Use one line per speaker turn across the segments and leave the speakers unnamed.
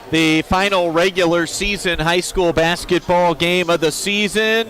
The final regular season high school basketball game of the season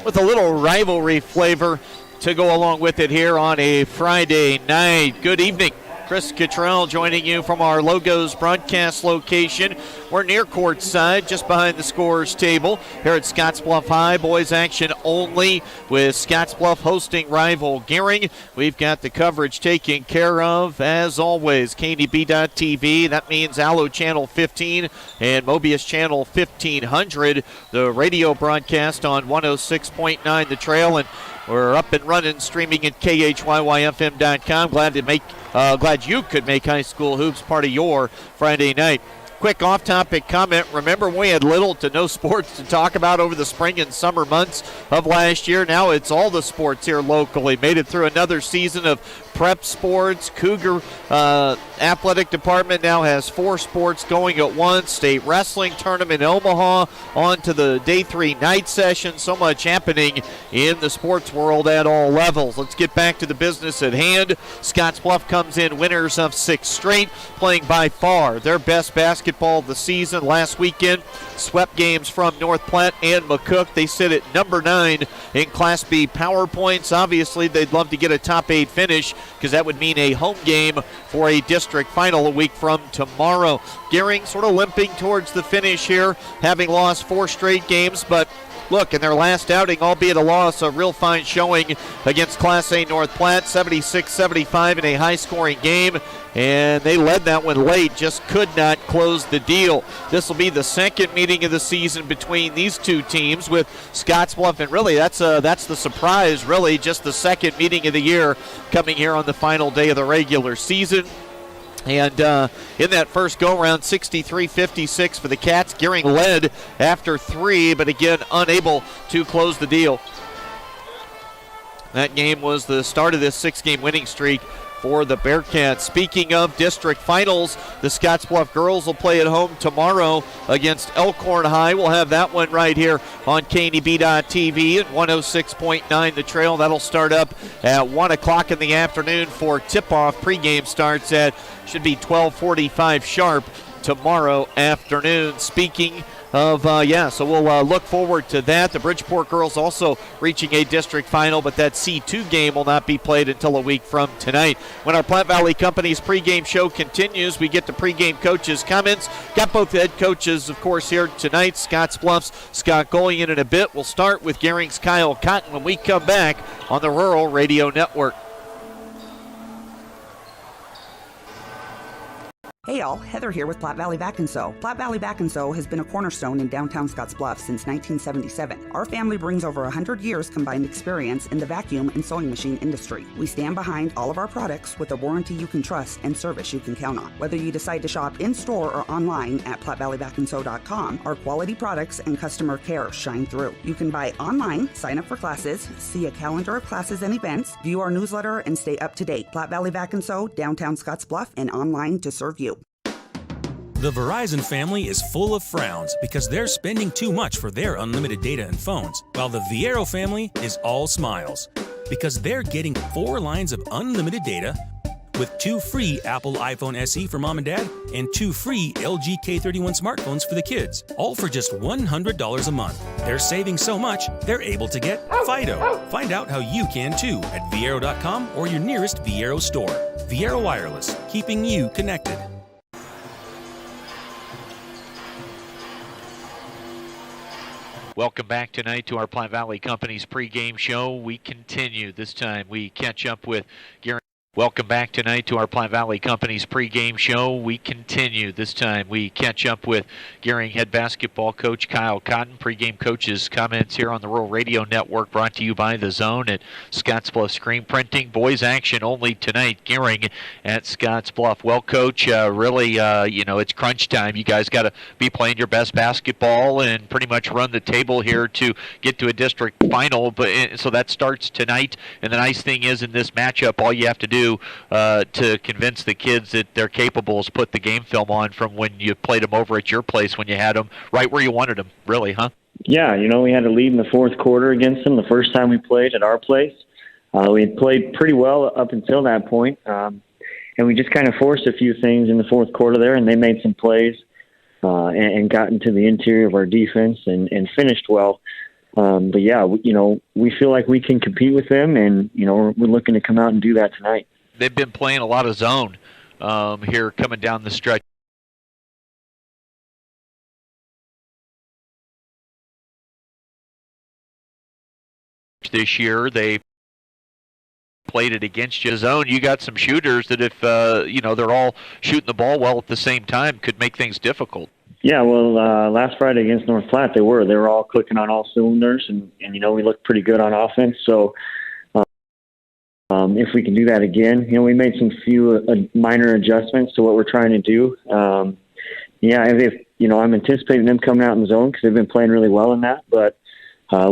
with a little rivalry flavor to go along with it here on a Friday night. Good evening. Chris Cottrell joining you from our Logos broadcast location. We're near courtside, just behind the scorer's table here at Scottsbluff High. Boys action only with Scottsbluff hosting rival Gering. We've got the coverage taken care of, as always, KDB.TV. That means Allo Channel 15 and Mobius Channel 1500. The radio broadcast on 106.9 The Trail, and we're up and running, streaming at KHYYFM.com. Glad you could make high school hoops part of your Friday night. Quick off-topic comment. Remember, we had little to no sports to talk about over the spring and summer months of last year. Now it's all the sports here locally. Made it through another season of prep sports. Cougar athletic department now has 4 sports going at once. State wrestling tournament in Omaha, on to the day 3 night session. So much happening in the sports world at all levels. Let's get back to the business at hand. Scottsbluff comes in winners of 6 straight, playing by far their best basketball of the season last weekend. Swept games from North Platte and McCook. They sit at number 9 in Class B power points. Obviously, they'd love to get a top 8 finish, because that would mean a home game for a district final a week from tomorrow. Gering sort of limping towards the finish here, having lost 4 straight games, but look, in their last outing, albeit a loss, a real fine showing against Class A North Platte, 76-75 in a high-scoring game, and they led that one late, just could not close the deal. This will be the second meeting of the season between these two teams, with Scottsbluff, and really that's the surprise, really, just the second meeting of the year coming here on the final day of the regular season. And in that first go-round, 63-56 for the Cats. Gering led after 3, but again, unable to close the deal. That game was the start of this 6-game winning streak for the Bearcats. Speaking of district finals, the Scottsbluff girls will play at home tomorrow against Elkhorn High. We'll have that one right here on KDB.TV at 106.9 The Trail. That'll start up at 1 o'clock in the afternoon for tip-off. Pregame starts at, should be 12:45 sharp tomorrow afternoon. Speaking of, so we'll look forward to that. The Bridgeport girls also reaching a district final, but that C2 game will not be played until a week from tonight. When our Platte Valley Company's pregame show continues, we get to pregame coaches' comments. Got both head coaches, of course, here tonight. Scottsbluff's Scott Golian in a bit. We'll start with Gering's Kyle Cotton when we come back on the Rural Radio Network.
Hey y'all, Heather here with Platte Valley Vac & Sew. Platte Valley Vac & Sew has been a cornerstone in downtown Scottsbluff since 1977. Our family brings over 100 years combined experience in the vacuum and sewing machine industry. We stand behind all of our products with a warranty you can trust and service you can count on. Whether you decide to shop in-store or online at PlatteValleyVacandSew.com, our quality products and customer care shine through. You can buy online, sign up for classes, see a calendar of classes and events, view our newsletter, and stay up to date. Platte Valley Vac & Sew, downtown Scottsbluff, and online to serve you.
The Verizon family is full of frowns because they're spending too much for their unlimited data and phones, while the Viero family is all smiles because they're getting 4 lines of unlimited data with 2 free Apple iPhone SE for mom and dad and 2 free LG K31 smartphones for the kids, all for just $100 a month. They're saving so much, they're able to get Fido. Find out how you can too at Viero.com or your nearest Viero store. Viero Wireless, keeping you connected.
Welcome back tonight to our Platte Valley Company's pregame show. We continue. This time we catch up with Gering. Welcome back tonight to our Platte Valley Company's pregame show. We continue. This time we catch up with Gering head basketball coach Kyle Cotton. Pregame coach's comments here on the Rural Radio Network, brought to you by The Zone at Scottsbluff Screen Printing. Boys action only tonight, Gering at Scottsbluff. Well, Coach, really, it's crunch time. You guys got to be playing your best basketball and pretty much run the table here to get to a district final. So that starts tonight. And the nice thing is, in this matchup, all you have to do to convince the kids that they're capable to put the game film on from when you played them over at your place when you had them right where you wanted them, really, huh?
Yeah, we had a lead in the fourth quarter against them the first time we played at our place. We had played pretty well up until that point, and we just kind of forced a few things in the fourth quarter there, and they made some plays and got into the interior of our defense and finished well. But yeah, we feel like we can compete with them, and we're looking to come out and do that tonight.
They've been playing a lot of zone here coming down the stretch. This year they played it against you. Zone, you got some shooters that if they're all shooting the ball well at the same time could make things difficult.
Yeah, well, last Friday against North Platte, they were all clicking on all cylinders, and we looked pretty good on offense. So if we can do that again, we made some few minor adjustments to what we're trying to do. If I'm anticipating them coming out in zone because they've been playing really well in that, but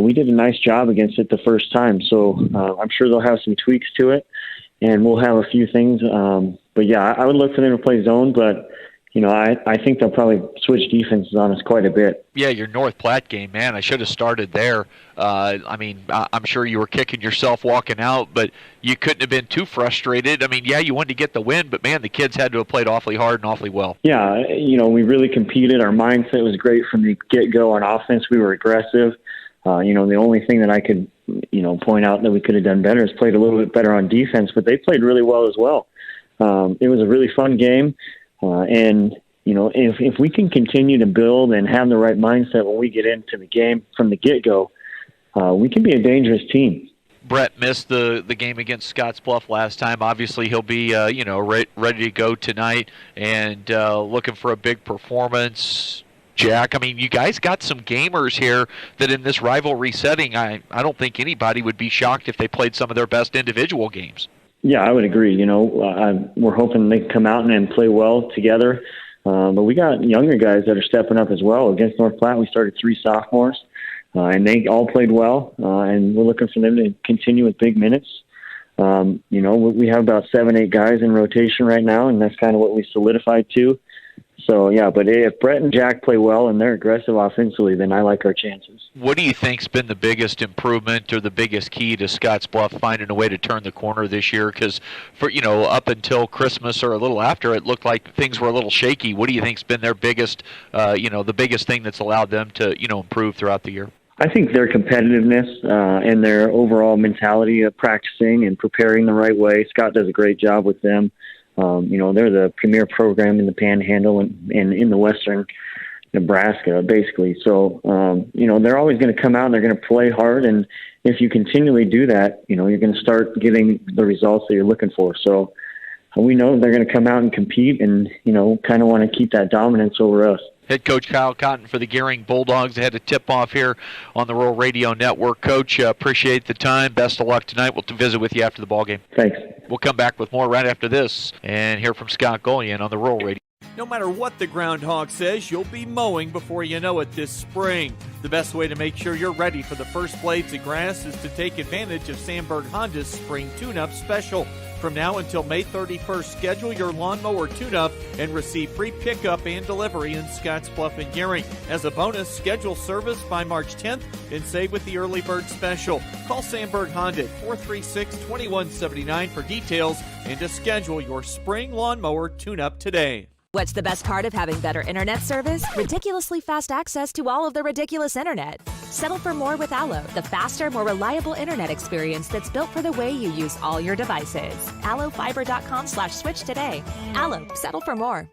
we did a nice job against it the first time. So I'm sure they'll have some tweaks to it, and we'll have a few things. But yeah, I would look for them to play zone, but I think they'll probably switch defenses on us quite a bit.
Yeah, your North Platte game, man, I should have started there. I'm sure you were kicking yourself walking out, but you couldn't have been too frustrated. You wanted to get the win, but, man, the kids had to have played awfully hard and awfully well.
Yeah, we really competed. Our mindset was great from the get-go on offense. We were aggressive. The only thing that I could, point out that we could have done better is played a little bit better on defense, but they played really well as well. It was a really fun game. If we can continue to build and have the right mindset when we get into the game from the get-go, we can be a dangerous team.
Brett missed the game against Scottsbluff last time. Obviously, he'll be ready to go tonight and looking for a big performance. Jack, you guys got some gamers here that in this rivalry setting, I don't think anybody would be shocked if they played some of their best individual games.
Yeah, I would agree. We're hoping they can come out and play well together. But we got younger guys that are stepping up as well. Against North Platte, we started 3 sophomores, and they all played well. And we're looking for them to continue with big minutes. We have about 7-8 guys in rotation right now, and that's kind of what we solidified to. So, yeah, but if Brett and Jack play well and they're aggressive offensively, then I like our chances.
What do you think's been the biggest improvement or the biggest key to Scottsbluff finding a way to turn the corner this year? Because for up until Christmas or a little after, it looked like things were a little shaky. What do you think's been their biggest, the biggest thing that's allowed them to improve throughout the year?
I think their competitiveness and their overall mentality of practicing and preparing the right way. Scott does a great job with them. They're the premier program in the Panhandle and in the Western Nebraska, basically. So, they're always going to come out and they're going to play hard. And if you continually do that, you're going to start getting the results that you're looking for. So we know they're going to come out and compete and, kind of want to keep that dominance over us.
Head coach Kyle Cotton for the Gering Bulldogs. They had a tip-off here on the Rural Radio Network. Coach, appreciate the time. Best of luck tonight. We'll visit with you after the ballgame.
Thanks.
We'll come back with more right after this and hear from Scott Golian on the Rural Radio. No matter what the groundhog says, you'll be mowing before you know it this spring. The best way to make sure you're ready for the first blades of grass is to take advantage of Sandberg Honda's Spring Tune-Up Special. From now until May 31st, schedule your lawnmower tune-up and receive free pickup and delivery in Scottsbluff and Gering. As a bonus, schedule service by March 10th and save with the early bird special. Call Sandberg Honda at 436-2179 for details and to schedule your spring lawnmower tune-up today.
What's the best part of having better internet service? Ridiculously fast access to all of the ridiculous internet. Settle for more with Allo, the faster, more reliable internet experience that's built for the way you use all your devices. AlloFiber.com/switch today. Allo, settle for more.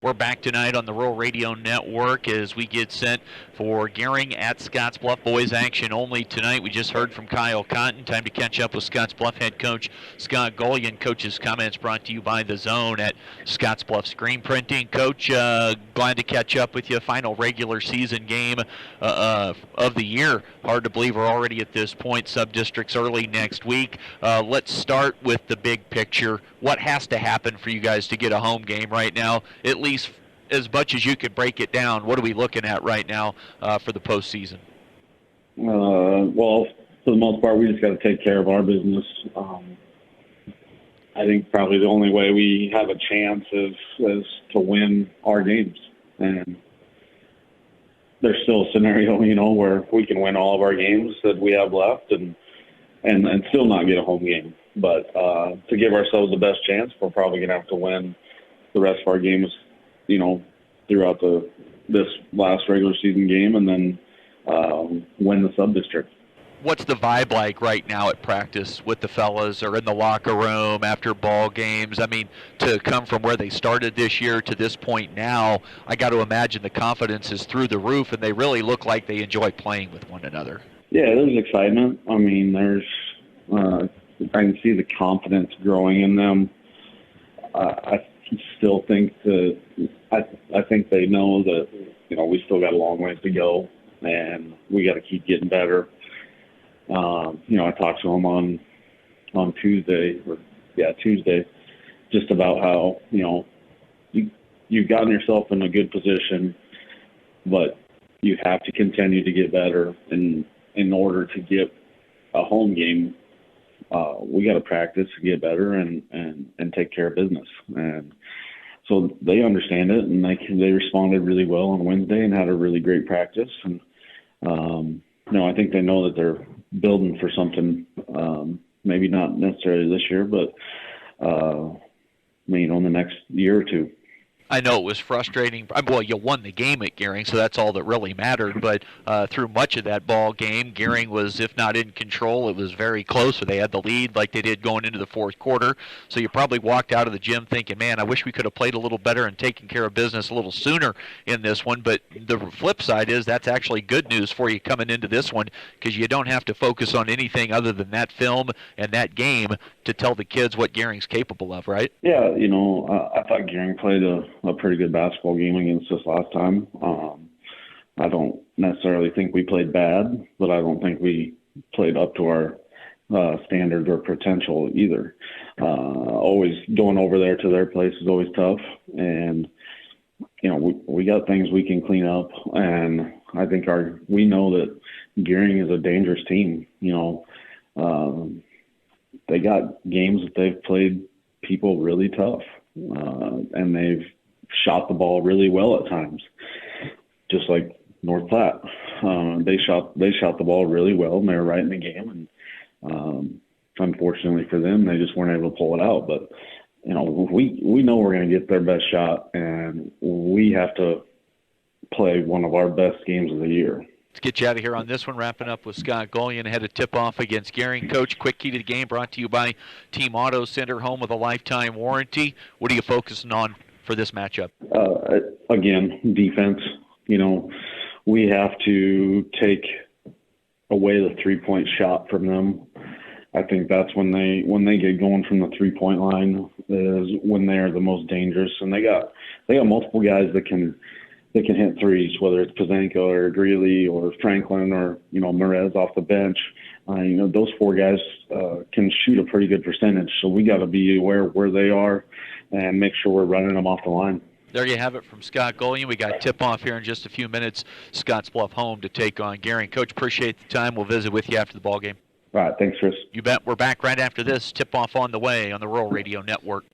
We're back tonight on the Rural Radio Network as we get set for Gering at Scottsbluff. Boys action only tonight. We just heard from Kyle Cotton. Time to catch up with Scottsbluff head coach Scott Golian. Coach's comments brought to you by The Zone at Scottsbluff Screen Printing. Coach, glad to catch up with you. Final regular season game of the year. Hard to believe we're already at this point. Sub-districts early next week. Let's start with the big picture. What has to happen for you guys to get a home game right now? At least as much as you could break it down, what are we looking at right now for the postseason?
Well, for the most part, we just got to take care of our business. I think probably the only way we have a chance is to win our games. And there's still a scenario, where we can win all of our games that we have left and still not get a home game. But to give ourselves the best chance, we're probably going to have to win the rest of our games, throughout this last regular season game, and then win the sub-district.
What's the vibe like right now at practice with the fellas or in the locker room after ball games? I mean, to come from where they started this year to this point now, I got to imagine the confidence is through the roof, and they really look like they enjoy playing with one another.
Yeah, there's excitement. I mean, I can see the confidence growing in them. I still think I think they know that, we still got a long ways to go, and we got to keep getting better. I talked to them on Tuesday, just about how, you've gotten yourself in a good position, but you have to continue to get better. And in order to get a home game, we got to practice to get better and take care of business. And so they understand it, and they responded really well on Wednesday and had a really great practice. And, I think they know that they're building for something, maybe not necessarily this year, but, in the next year or two.
I know it was frustrating. Well, you won the game at Gering, so that's all that really mattered. But through much of that ball game, Gering was, if not in control, it was very close. So they had the lead like they did going into the fourth quarter. So you probably walked out of the gym thinking, man, I wish we could have played a little better and taken care of business a little sooner in this one. But the flip side is that's actually good news for you coming into this one, because you don't have to focus on anything other than that film and that game to tell the kids what Gering's capable of, right?
Yeah, I thought Gering played a pretty good basketball game against us last time. I don't necessarily think we played bad, but I don't think we played up to our standards or potential either. Always going over there to their place is always tough, and we got things we can clean up, and I think we know that Gering is a dangerous team. They got games that they've played people really tough, and they've shot the ball really well at times, just like North Platte. They shot the ball really well, and they were right in the game. And unfortunately for them, they just weren't able to pull it out. But we know we're going to get their best shot, and we have to play one of our best games of the year.
Let's get you out of here on this one, wrapping up with Scott Gullion ahead of tip-off against Gering. Coach, quick key to the game brought to you by Team Auto Center, home with a lifetime warranty. What are you focusing on for this matchup?
Again, defense. We have to take away the three-point shot from them. I think that's when they get going from the three-point line is when they are the most dangerous. And they got multiple guys that can hit threes, whether it's Pizanko or Greeley or Franklin or Merez off the bench. Those four guys can shoot a pretty good percentage. So we got to be aware of where they are and make sure we're running them off the line.
There you have it from Scott Gullion. We got tip-off here in just a few minutes. Scottsbluff home to take on Gering. Coach, appreciate the time. We'll visit with you after the ball game.
All right, thanks, Chris.
You bet. We're back right after this. Tip-off on the way on the Rural Radio Network.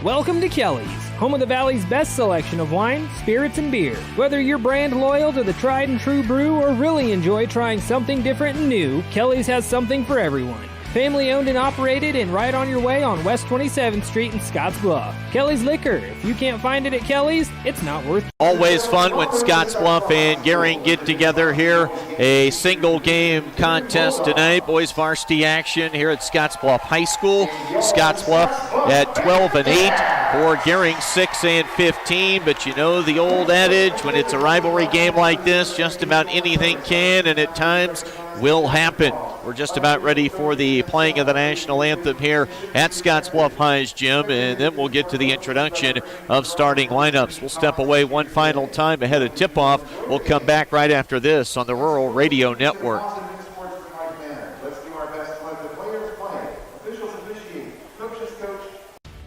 Welcome to Kelly's, home of the Valley's best selection of wine, spirits, and beer. Whether you're brand loyal to the tried and true brew or really enjoy trying something different and new, Kelly's has something for everyone. Family owned and operated and right on your way on West 27th Street in Scottsbluff. Kelly's Liquor. If you can't find it at Kelly's, it's not worth it.
Always fun when Scottsbluff and Gering get together here. A single game contest tonight. Boys varsity action here at Scottsbluff High School. Scottsbluff at 12-8 for Gering 6-15. But you know the old adage, when it's a rivalry game like this, just about anything can and at times will happen. We're just about ready for the playing of the national anthem here at Scottsbluff High's gym, and then we'll get to the introduction of starting lineups. We'll step away one final time ahead of tip-off. We'll come back right after this on the Rural Radio Network.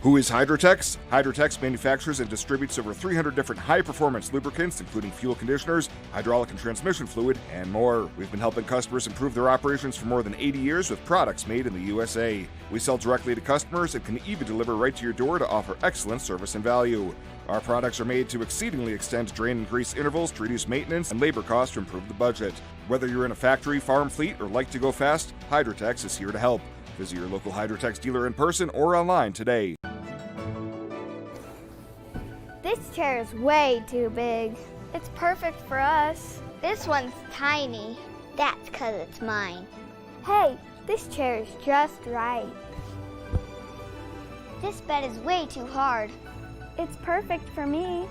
Who is Hydrotex? Hydrotex manufactures and distributes over 300 different high-performance lubricants, including fuel conditioners, hydraulic and transmission fluid, and more. We've been helping customers improve their operations for more than 80 years with products made in the USA. We sell directly to customers and can even deliver right to your door to offer excellent service and value. Our products are made to exceedingly extend drain and grease intervals to reduce maintenance and labor costs to improve the budget. Whether you're in a factory, farm fleet, or like to go fast, Hydrotex is here to help. Visit your local Hydrotex dealer in person or online today.
This chair is way too big. It's perfect for us. This one's tiny. That's 'cause it's mine. Hey, this chair is just right. This bed is way too hard. It's perfect for me.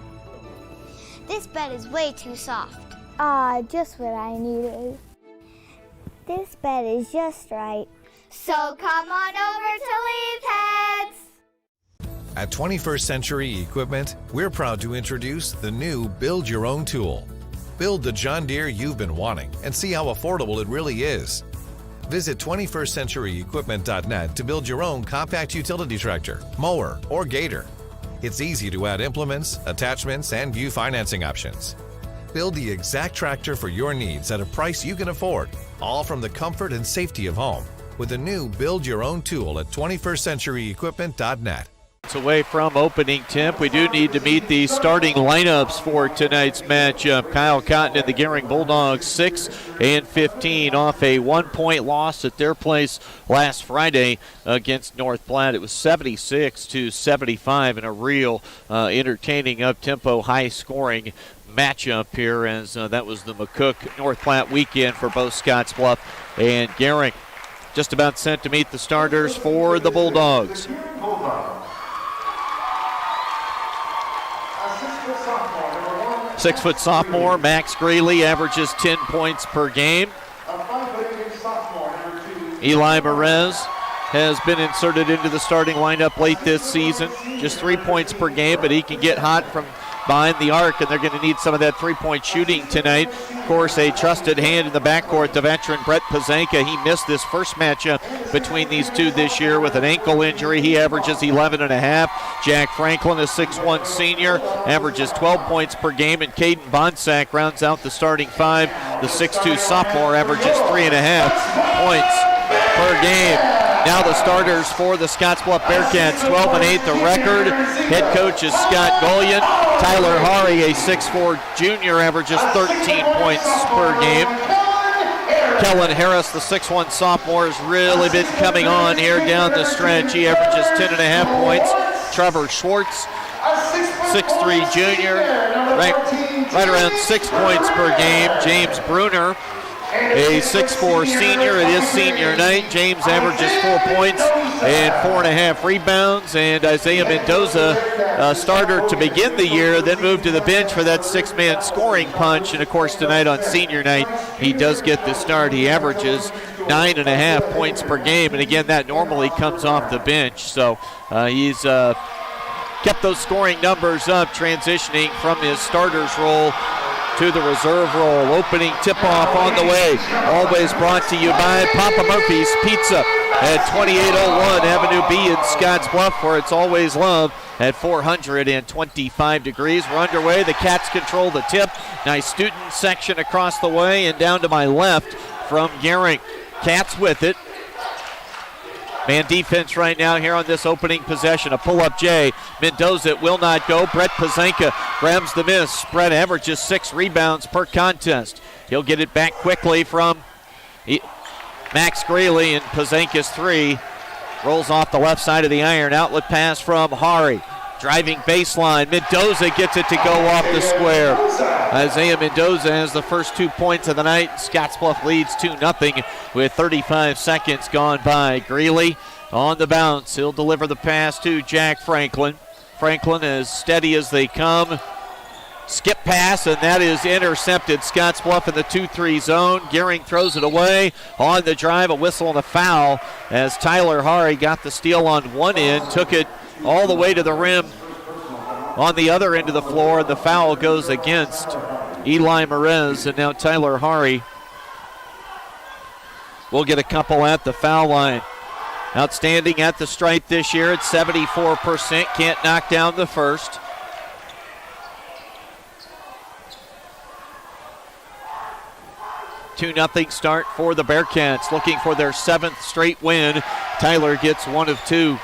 This bed is way too soft. Just what I needed. This bed is just right. So come on over to Leeds Heads.
At 21st Century Equipment, we're proud to introduce the new Build Your Own tool. Build the John Deere you've been wanting and see how affordable it really is. Visit 21stcenturyequipment.net to build your own compact utility tractor, mower, or gator. It's easy to add implements, attachments, and view financing options. Build the exact tractor for your needs at a price you can afford, all from the comfort and safety of home, with the new Build Your Own tool at 21stcenturyequipment.net.
Away from opening tip, we do need to meet the starting lineups for tonight's matchup. Kyle Cotton and the Gering Bulldogs 6-15 off a 1-point loss at their place last Friday against North Platte. It was 76-75 in a real entertaining, up-tempo, high-scoring matchup here, as that was the McCook North Platte weekend for both Scottsbluff and Gering. Just about set to meet the starters for the Bulldogs. 6-foot sophomore Max Greeley averages 10 points per game. Eli Merez has been inserted into the starting lineup late this season. Just 3 points per game, but he can get hot from behind the arc, and they're going to need some of that three-point shooting tonight. Of course, a trusted hand in the backcourt, the veteran Brett Pazanka. He missed this first matchup between these two this year with an ankle injury. He averages 11.5. Jack Franklin, a 6'1 senior, averages 12 points per game, and Caden Bonsack rounds out the starting five. The 6'2 sophomore averages 3.5 points per game. Now the starters for the Scottsbluff Bearcats, 12-8 the record. Head coach is Scott Gullion. Tyler Hari, a 6'4 junior, averages 13 points per game. Kellen Harris, the 6'1 sophomore, has really been coming on here down the stretch. He averages 10.5 points. Trevor Schwartz, 6'3 junior, right around 6 points per game. James Bruner, a 6'4 senior. It is senior night. James averages 4 points and 4.5 rebounds. And Isaiah Mendoza, starter to begin the year, then moved to the bench for that six-man scoring punch. And, of course, tonight on senior night, he does get the start. He averages 9.5 points per game. And, again, that normally comes off the bench. So he's kept those scoring numbers up, transitioning from his starter's role to the reserve role. Opening tip-off on the way. Always brought to you by Papa Murphy's Pizza at 2801 Avenue B in Scottsbluff, where it's always love at 425 degrees. We're underway. The Cats control the tip. Nice student section across the way, and down to my left from Gering. Cats with it. Man defense right now here on this opening possession. A pull-up J. Mendoza will not go. Brett Pazanka grabs the miss. Brett averages 6 rebounds per contest. He'll get it back quickly from Max Greeley and Pazenka's three. Rolls off the left side of the iron. Outlet pass from Hari. Driving baseline. Mendoza gets it to go off the square. Isaiah Mendoza has the first 2 points of the night. Scottsbluff leads 2-0 with 35 seconds gone by. Greeley on the bounce. He'll deliver the pass to Jack Franklin. Franklin as steady as they come. Skip pass, and that is intercepted. Scottsbluff in the 2-3 zone. Gering throws it away. On the drive, a whistle and a foul as Tyler Hari got the steal on one end, took it all the way to the rim on the other end of the floor, and the foul goes against Eli Merez, and now Tyler Hari will get a couple at the foul line. Outstanding at the stripe this year at 74%. Can't knock down the first. Two 2-0 start for the Bearcats, looking for their 7th straight win. Tyler gets 1 of 2.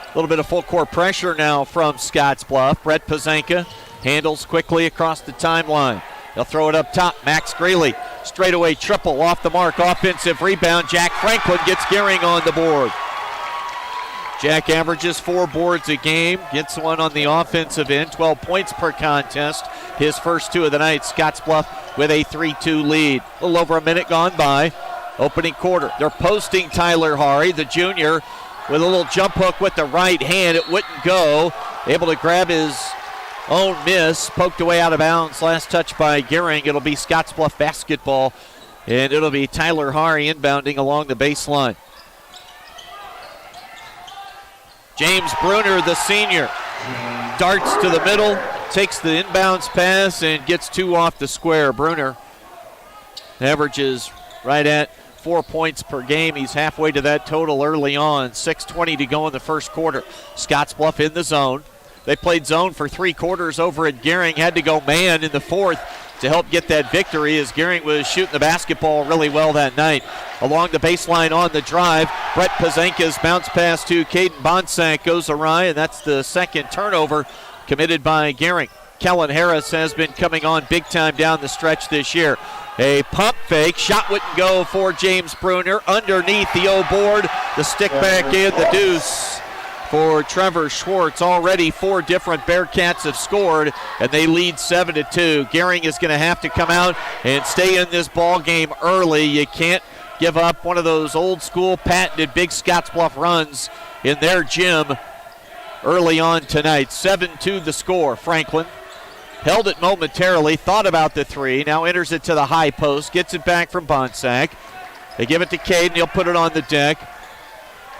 A little bit of full court pressure now from Scottsbluff. Brett Pazenka handles quickly across the timeline. They'll throw it up top. Max Greeley, straightaway triple off the mark. Offensive rebound. Jack Franklin gets Gering on the board. Jack averages 4 boards a game. Gets one on the offensive end. 12 points per contest. His first 2 of the night. Scottsbluff with a 3-2 lead. A little over a minute gone by. Opening quarter. They're posting Tyler Hari, the junior, with a little jump hook with the right hand. It wouldn't go. Able to grab his own miss. Poked away out of bounds. Last touch by Gering. It'll be Scottsbluff basketball. And it'll be Tyler Hari inbounding along the baseline. James Bruner, the senior, darts to the middle, takes the inbounds pass, and gets 2 off the square. Bruner averages right at 4 points per game. He's halfway to that total early on. 6:20 to go in the first quarter. Scottsbluff in the zone. They played zone for 3 quarters over at Gering. Had to go man in the fourth to help get that victory as Gering was shooting the basketball really well that night. Along the baseline on the drive, Brett Pazenka's bounce pass to Caden Bonsack goes awry, and that's the second turnover committed by Gering. Kellen Harris has been coming on big time down the stretch this year. A pump fake, shot wouldn't go for James Bruner. Underneath the O board, the stick back in, the deuce for Trevor Schwartz. Already 4 different Bearcats have scored, and they lead 7-2. Gering is going to have to come out and stay in this ball game early. You can't give up one of those old school patented big Scottsbluff runs in their gym early on tonight. 7-2 the score. Franklin held it momentarily, thought about the 3, now enters it to the high post, gets it back from Bonsack. They give it to Caden, he'll put it on the deck.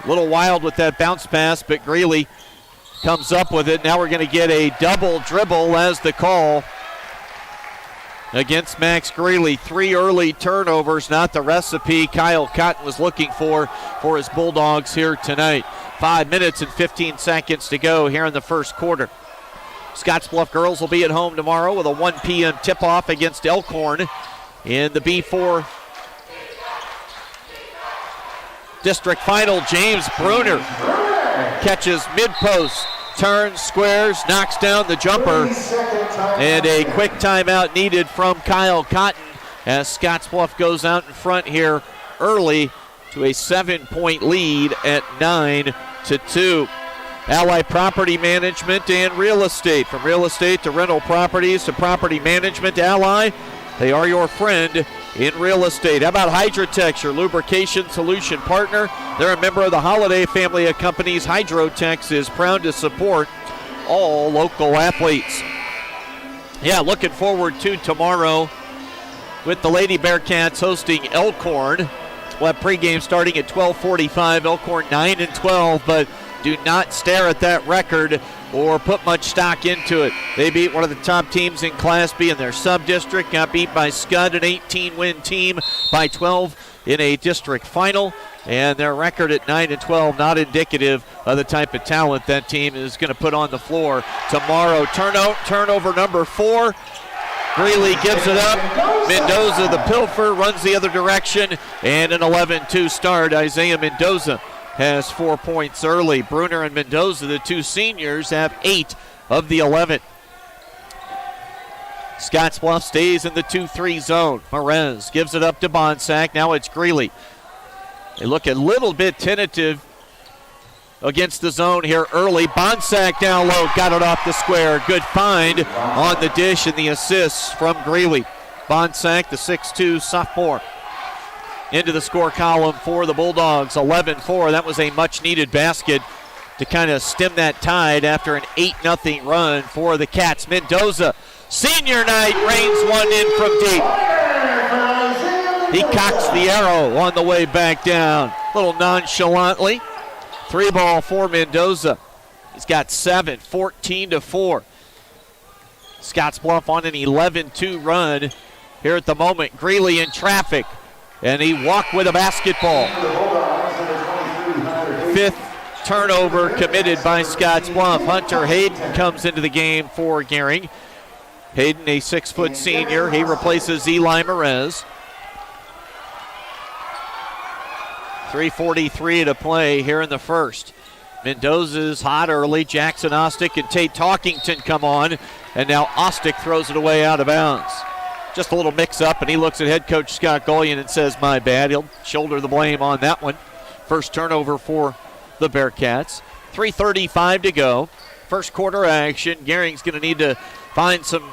A little wild with that bounce pass, but Greeley comes up with it. Now we're going to get a double dribble as the call against Max Greeley. 3 early turnovers, not the recipe Kyle Cotton was looking for his Bulldogs here tonight. 5 minutes and 15 seconds to go here in the first quarter. Scottsbluff girls will be at home tomorrow with a 1 p.m. tip-off against Elkhorn in the B4 district final. James Bruner catches mid-post, turns, squares, knocks down the jumper, and a quick timeout needed from Kyle Cotton as Scottsbluff goes out in front here early to a 7-point lead at 9-2. Ally Property Management and Real Estate. From real estate to rental properties to property management, Ally, they are your friend in real estate. How about Hydrotex, your lubrication solution partner? They're a member of the Holiday family of companies. Hydrotex is proud to support all local athletes. Yeah, looking forward to tomorrow with the Lady Bearcats hosting Elkhorn. We'll have pregame starting at 12:45. Elkhorn 9-12, but do not stare at that record or put much stock into it. They beat one of the top teams in Class B in their sub-district, got beat by Scud, an 18-win team, by 12 in a district final, and their record at 9-12 not indicative of the type of talent that team is going to put on the floor tomorrow. Turnover number 4. Greeley gives it up. Mendoza, the pilfer, runs the other direction, and an 11-2 start. Isaiah Mendoza has 4 points early. Bruner and Mendoza, the 2 seniors, have 8 of the 11. Scottsbluff stays in the 2-3 zone. Merez gives it up to Bonsack. Now it's Greeley. They look a little bit tentative against the zone here early. Bonsack down low, got it off the square. Good find on the dish and the assist from Greeley. Bonsack, the 6'2 sophomore, into the score column for the Bulldogs. 11-4. That was a much-needed basket to kind of stem that tide after an 8-0 run for the Cats. Mendoza, senior night, rains one in from deep. He cocks the arrow on the way back down, a little nonchalantly. 3-ball for Mendoza. He's got 7, 14-4. Scottsbluff on an 11-2 run here at the moment. Greeley in traffic, and he walked with a basketball. 5th turnover committed by Scottsbluff. Hunter Hayden comes into the game for Gering. Hayden, a 6-foot senior. He replaces Eli Merez. 3:43 to play here in the first. Mendoza's hot early. Jackson Ostick and Tate Talkington come on, and now Ostick throws it away out of bounds. Just a little mix-up, and he looks at head coach Scott Gullion and says, my bad. He'll shoulder the blame on that one. First turnover for the Bearcats. 3:35 to go. First quarter action. Gering's going to need to find some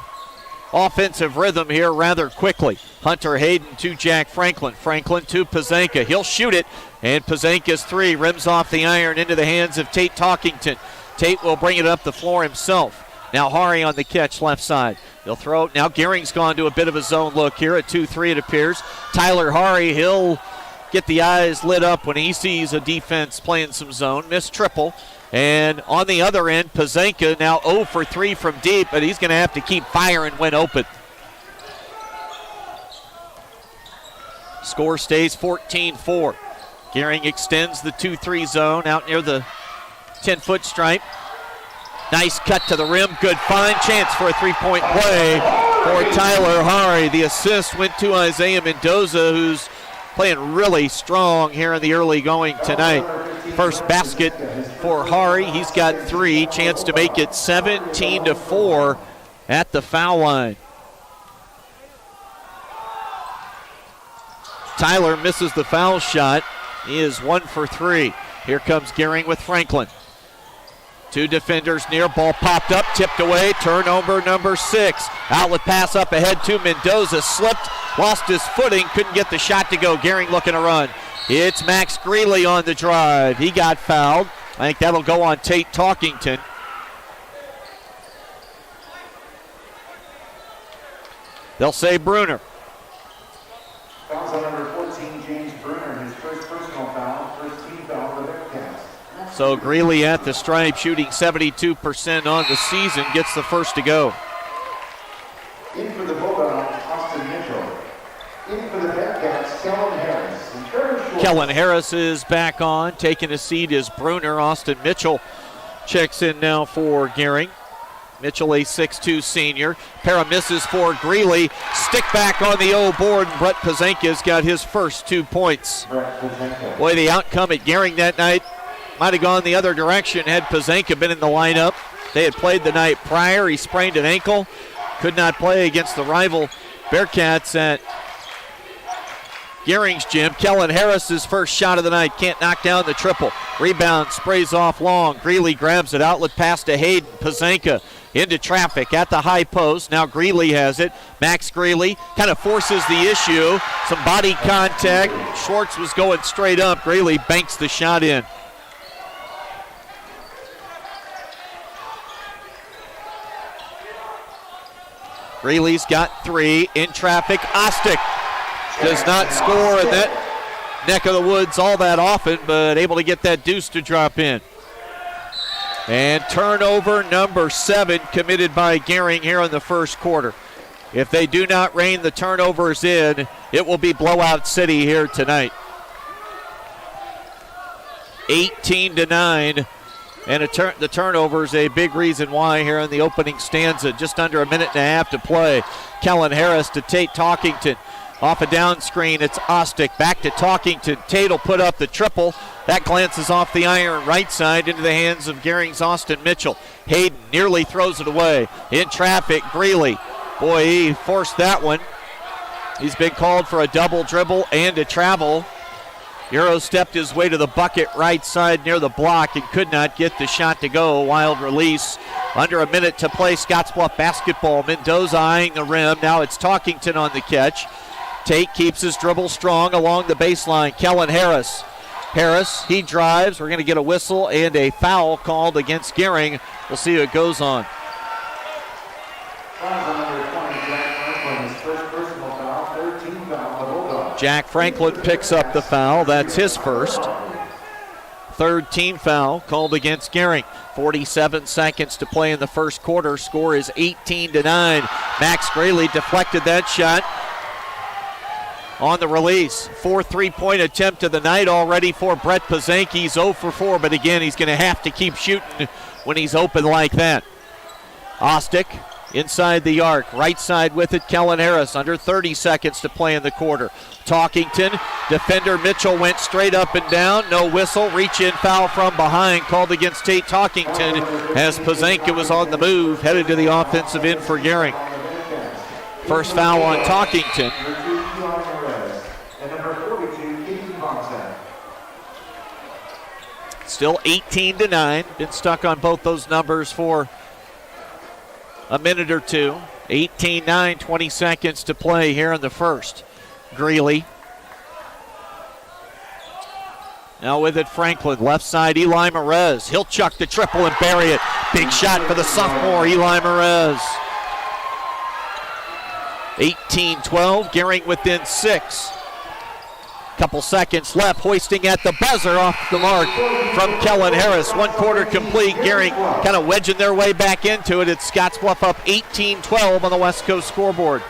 offensive rhythm here rather quickly. Hunter Hayden to Jack Franklin. Franklin to Pazanka. He'll shoot it, and Pazanka's 3 rims off the iron into the hands of Tate Talkington. Tate will bring it up the floor himself. Now Hari on the catch left side. They'll throw it. Now Gering's gone to a bit of a zone look here at 2-3 it appears. Tyler Hari, he'll get the eyes lit up when he sees a defense playing some zone. Missed triple. And on the other end, Pazanka now 0 for 3 from deep, but he's going to have to keep firing when open. Score stays 14-4. Gering extends the 2-3 zone out near the 10-foot stripe. Nice cut to the rim. Good find. Chance for a three-point play for Tyler Hari. The assist went to Isaiah Mendoza, who's playing really strong here in the early going tonight. First basket for Hari. He's got 3. Chance to make it 17-4 at the foul line. Tyler misses the foul shot. He is 1 for 3. Here comes Gering with Franklin. 2 defenders near. Ball popped up, tipped away. Turnover number 6. Outlet pass up ahead to Mendoza. Slipped, lost his footing, couldn't get the shot to go. Gering looking to run. It's Max Greeley on the drive. He got fouled. I think that'll go on Tate Talkington. They'll say Bruner.
Fouls on number 14, James Bruner, his first personal foul, first team foul for the Bearcats.
So Greeley at the stripe, shooting 72% on the season, gets the first to go.
In for the Bulldogs, Austin Mitchell. In for the Bearcats, Kellen Harris.
Kellen Harris is back on. Taking a seat is Bruner. Austin Mitchell checks in now for Gering. Mitchell, a 6'2 senior. Pair of misses for Greeley. Stick back on the O board, and Brett Pazanka's got his first 2 points. Boy, the outcome at Gering that night might have gone the other direction had Pazanka been in the lineup. They had played the night prior. He sprained an ankle. Could not play against the rival Bearcats at Gering's gym. Kellen Harris's first shot of the night. Can't knock down the triple. Rebound sprays off long. Greeley grabs it. Outlet pass to Hayden. Pazanka into traffic at the high post. Now Greeley has it. Max Greeley kind of forces the issue. Some body contact. Schwartz was going straight up. Greeley banks the shot in. Greeley's got 3 in traffic. Ostick does not score in that neck of the woods all that often, but able to get that deuce to drop in. And turnover number 7 committed by Gering here in the first quarter. If they do not rein the turnovers in, it will be blowout city here tonight. 18-9. And the turnover is a big reason why here in the opening stanza. Just under a minute and a half to play. Kellen Harris to Tate Talkington. Off a down screen, it's Ostick. Back to Talkington. Tate will put up the triple. That glances off the iron right side into the hands of Gering's Austin Mitchell. Hayden nearly throws it away. In traffic, Greeley Boy, he forced that one. He's been called for a double dribble and a travel. Euro stepped his way to the bucket right side near the block and could not get the shot to go. Wild release. Under a minute to play. Scottsbluff basketball. Mendoza eyeing the rim. Now it's Talkington on the catch. Tate keeps his dribble strong along the baseline. Kellen Harris. Harris, he drives. We're going to get a whistle and a foul called against Gering. We'll see who it goes on. Jack Franklin picks up the foul. That's his first. Third team foul called against Gering. 47 seconds to play in the first quarter. Score is 18-9. Max Graley deflected that shot on the release. 4 3-point attempt of the night already for Brett Pazanke. He's 0 for 4, but again, he's going to have to keep shooting when he's open like that. Ostick inside the arc, right side with it, Kellen Harris. Under 30 seconds to play in the quarter. Talkington, defender Mitchell went straight up and down. No whistle, reach in foul from behind called against Tate Talkington as Pazanke was on the move, headed to the offensive end for Gering. First foul on Talkington. Still 18-9. Been stuck on both those numbers for a minute or two. 18-9, 20 seconds to play here in the first. Greeley. Now with it, Franklin. Left side, Eli Merez. He'll chuck the triple and bury it. Big shot for the sophomore, Eli Merez. 18-12, Gering within 6. Couple seconds left, hoisting at the buzzer off the mark from Kellen Harris. 1 quarter complete. Gering kind of wedging their way back into it. It's Scottsbluff up 18-12 on the West Coast scoreboard.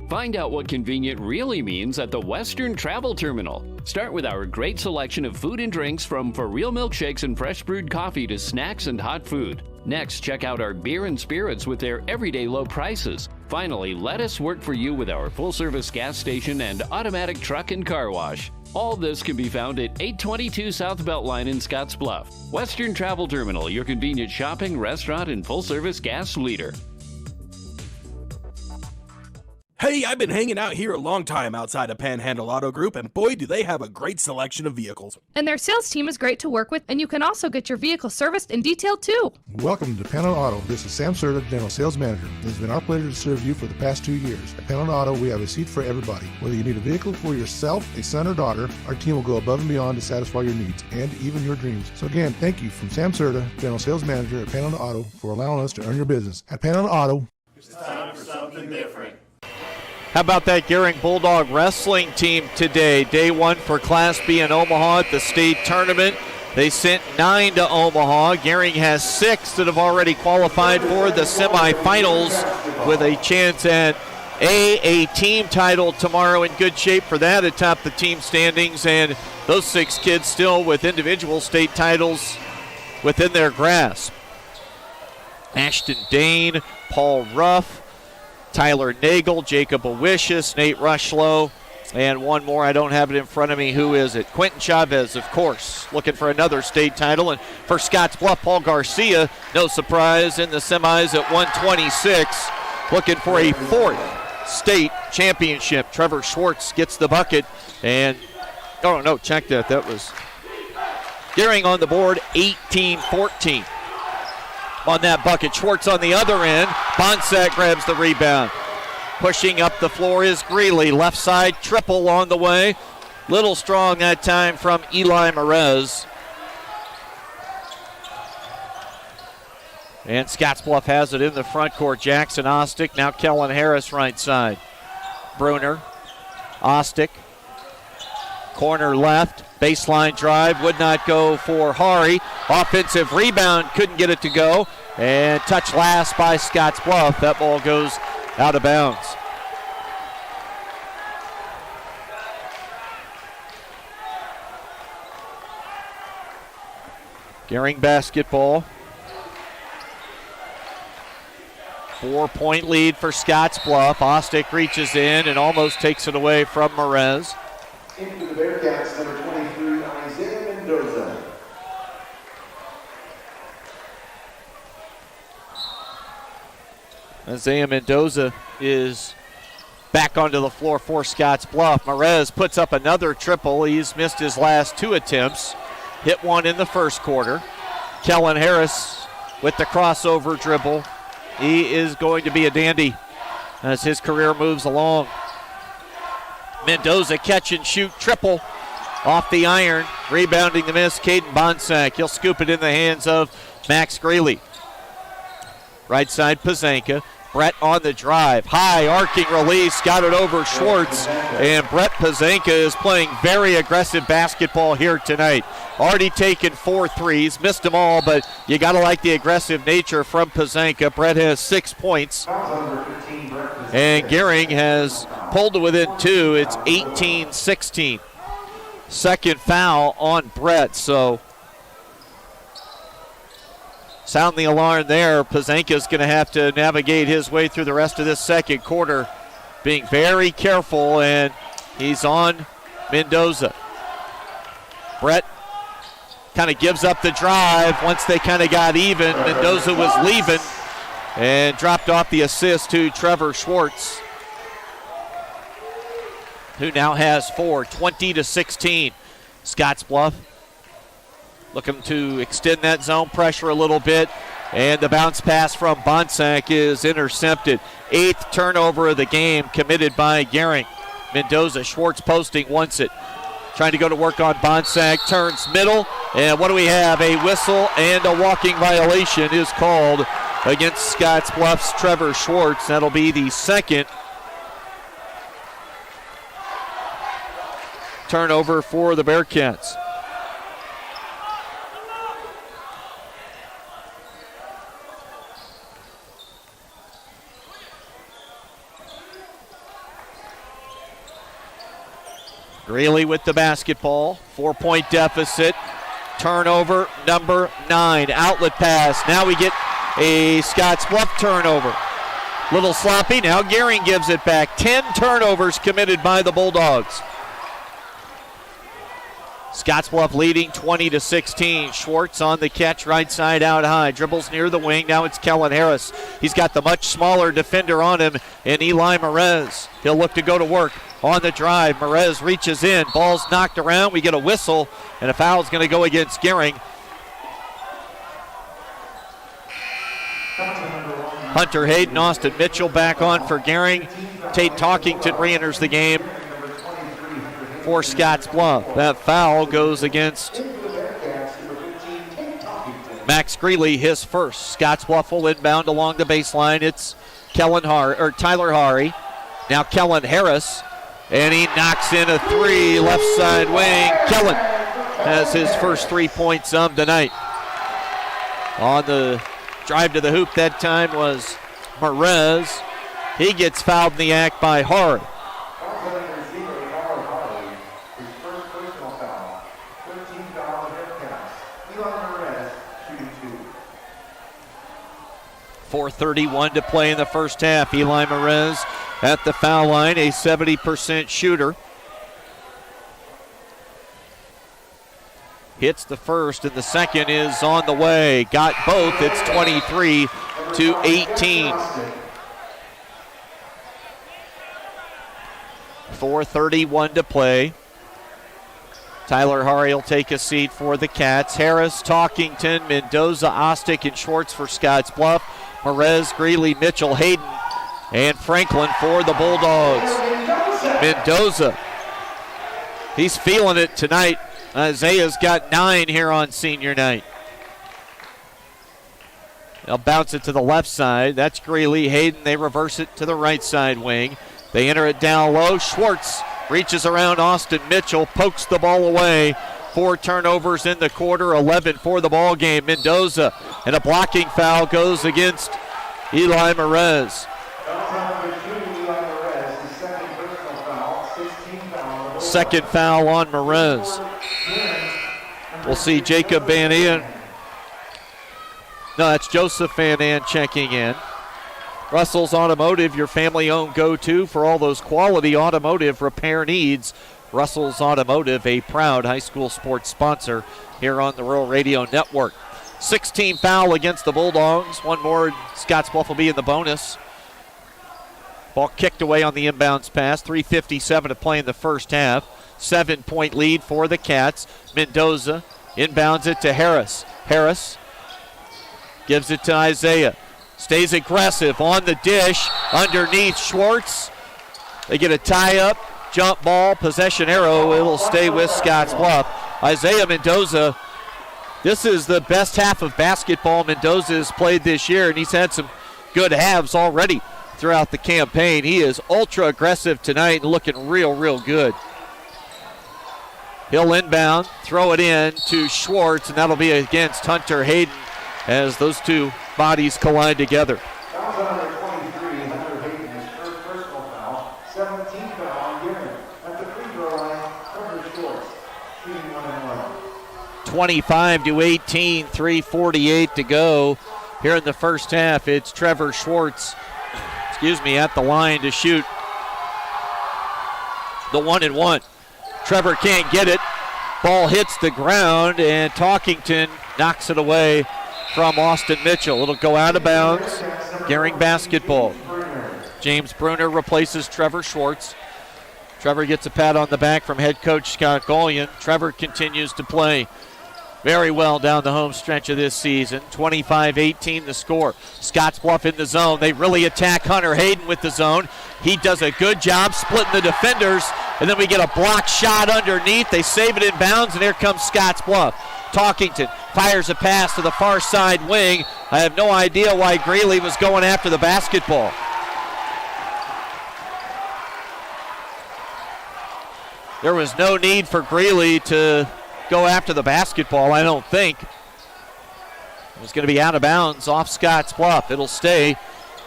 Find out what convenient really means at the Western Travel Terminal. Start with our great selection of food and drinks, from for real milkshakes and fresh brewed coffee to snacks and hot food. Next, check out our beer and spirits with their everyday low prices. Finally, let us work for you with our full-service gas station and automatic truck and car wash. All this can be found at 822 South Beltline in Scottsbluff. Western Travel Terminal, your convenient shopping, restaurant, and full-service gas leader.
Hey, I've been hanging out here a long time outside of Panhandle Auto Group, and boy, do they have a great selection of vehicles.
And their sales team is great to work with, and you can also get your vehicle serviced and detailed too.
Welcome to Panhandle Auto. This is Sam Serta, General Sales Manager. It has been our pleasure to serve you for the past 2 years. At Panhandle Auto, we have a seat for everybody. Whether you need a vehicle for yourself, a son or daughter, our team will go above and beyond to satisfy your needs and even your dreams. So again, thank you from Sam Serta, General Sales Manager at Panhandle Auto, for allowing us to earn your business. At Panhandle Auto,
it's time for something different.
How about that Gering Bulldog wrestling team today? Day 1 for Class B in Omaha at the state tournament. They sent 9 to Omaha. Gering has 6 that have already qualified for the semifinals with a chance at a team title tomorrow. In good shape for that atop the team standings, and those 6 kids still with individual state titles within their grasp. Ashton Dane, Paul Ruff, Tyler Nagel, Jacob Awishis, Nate Rushlow, and one more. I don't have it in front of me. Who is it? Quentin Chavez, of course, looking for another state title. And for Scottsbluff, Paul Garcia, no surprise, in the semis at 126, looking for a 4th state championship. Trevor Schwartz gets the bucket, and no, check that. That was Gering on the board, 18-14. On that bucket, Schwartz on the other end. Bonsack grabs the rebound. Pushing up the floor is Greeley. Left side, triple on the way. Little strong that time from Eli Merez. And Scottsbluff has it in the front court. Jackson Ostick, now Kellen Harris right side. Bruner, Ostick, corner left. Baseline drive would not go for Hari. Offensive rebound, couldn't get it to go. And touch last by Scottsbluff. That ball goes out of bounds. Gering basketball. 4-point lead for Scottsbluff. Ostick reaches in and almost takes it away from Merez.
Into the Bearcats, number 23, Isaiah Mendoza.
Isaiah Mendoza is back onto the floor for Scottsbluff. Merez puts up another triple. He's missed his last 2 attempts. Hit one in the first quarter. Kellen Harris with the crossover dribble. He is going to be a dandy as his career moves along. Mendoza catch and shoot triple off the iron. Rebounding the miss, Caden Bonsack. He'll scoop it in the hands of Max Greeley. Right side, Pazanka. Brett on the drive. High arcing release. Got it over Schwartz. And Brett Pazanka is playing very aggressive basketball here tonight. Already taken 4 threes. Missed them all, but you got to like the aggressive nature from Pazanka. Brett has 6 points. And Gering has pulled to within 2. It's 18-16. Second foul on Brett, so sound the alarm there. Pazanka's going to have to navigate his way through the rest of this second quarter, being very careful, and he's on Mendoza. Brett kind of gives up the drive. Once they kind of got even, Mendoza was leaving and dropped off the assist to Trevor Schwartz, who now has 4, 20-16. Scottsbluff looking to extend that zone pressure a little bit, and the bounce pass from Bonsack is intercepted. 8th turnover of the game committed by Gering. Mendoza, Schwartz posting, wants it. Trying to go to work on Bonsack, turns middle, and what do we have? A whistle and a walking violation is called against Scottsbluff's Trevor Schwartz. That'll be the second turnover for the Bearcats. Greeley with the basketball. 4-point deficit. Turnover number 9. Outlet pass. Now we get a Scottsbluff turnover. Little sloppy. Now Gering gives it back. 10 turnovers committed by the Bulldogs. Scottsbluff leading 20-16. Schwartz on the catch, right side out high. Dribbles near the wing. Now it's Kellen Harris. He's got the much smaller defender on him in Eli Merez. He'll look to go to work on the drive. Merez reaches in. Ball's knocked around. We get a whistle, and a foul's going to go against Gering. Hunter Hayden, Austin Mitchell back on for Gering. Tate Talkington re-enters the game for Scottsbluff. That foul goes against Max Greeley, his first. Scottsbluff will inbound along the baseline. It's Tyler Hari. Now Kellen Harris, and he knocks in a 3, left side wing. Kellen has his first 3 points of the night. On the drive to the hoop that time was Merez. He gets fouled in the act by Hari. 4:31 to play in the first half. Eli Merez at the foul line, a 70% shooter. Hits the first, and the second is on the way. Got both. It's 23-18. 4:31 to play. Tyler Hari will take a seat for the Cats. Harris, Talkington, Mendoza, Ostick, and Schwartz for Scottsbluff. Merez, Greeley, Mitchell, Hayden, and Franklin for the Bulldogs. Mendoza, he's feeling it tonight. Isaiah's got 9 here on senior night. They'll bounce it to the left side. That's Greeley. Hayden, they reverse it to the right side wing. They enter it down low. Schwartz reaches around Austin Mitchell, pokes the ball away. 4 turnovers in the quarter, 11 for the ball game. Mendoza, and a blocking foul goes against Eli Merez. Second foul on Merez. We'll see Jacob Van An. No, that's Joseph Van An checking in. Russell's Automotive, your family-owned go-to for all those quality automotive repair needs. Russell's Automotive, a proud high school sports sponsor here on the Rural Radio Network. 16 foul against the Bulldogs. One more, Scottsbluff will be in the bonus. Ball kicked away on the inbounds pass. 3:57 to play in the first half. 7-point lead for the Cats. Mendoza inbounds it to Harris. Harris gives it to Isaiah. Stays aggressive on the dish. Underneath Schwartz. They get a tie-up. Jump ball. Possession arrow. It'll stay with Scottsbluff. Isaiah Mendoza. This is the best half of basketball Mendoza has played this year, and he's had some good halves already throughout the campaign. He is ultra aggressive tonight and looking real, real good. He'll inbound, throw it in to Schwartz, and that'll be against Hunter Hayden as those two bodies collide together.
Foul on number 23, Hunter Hayden, his first personal foul. 17th foul on Gering. At the free throw line, Trevor Schwartz, shooting 1-1.
25-18, 3:48 to go here in the first half. It's Trevor Schwartz, at the line to shoot the 1-1. Trevor can't get it. Ball hits the ground, and Talkington knocks it away from Austin Mitchell. It'll go out of bounds. Gering basketball. James Bruner replaces Trevor Schwartz. Trevor gets a pat on the back from head coach Scott Golian. Trevor continues to play very well down the home stretch of this season. 25-18 the score. Scottsbluff in the zone. They really attack Hunter Hayden with the zone. He does a good job splitting the defenders, and then we get a block shot underneath. They save it in bounds, and here comes Scottsbluff. Talkington fires a pass to the far side wing. I have no idea why Greeley was going after the basketball. There was no need for Greeley to go after the basketball, I don't think. It was going to be out of bounds off Scottsbluff. It'll stay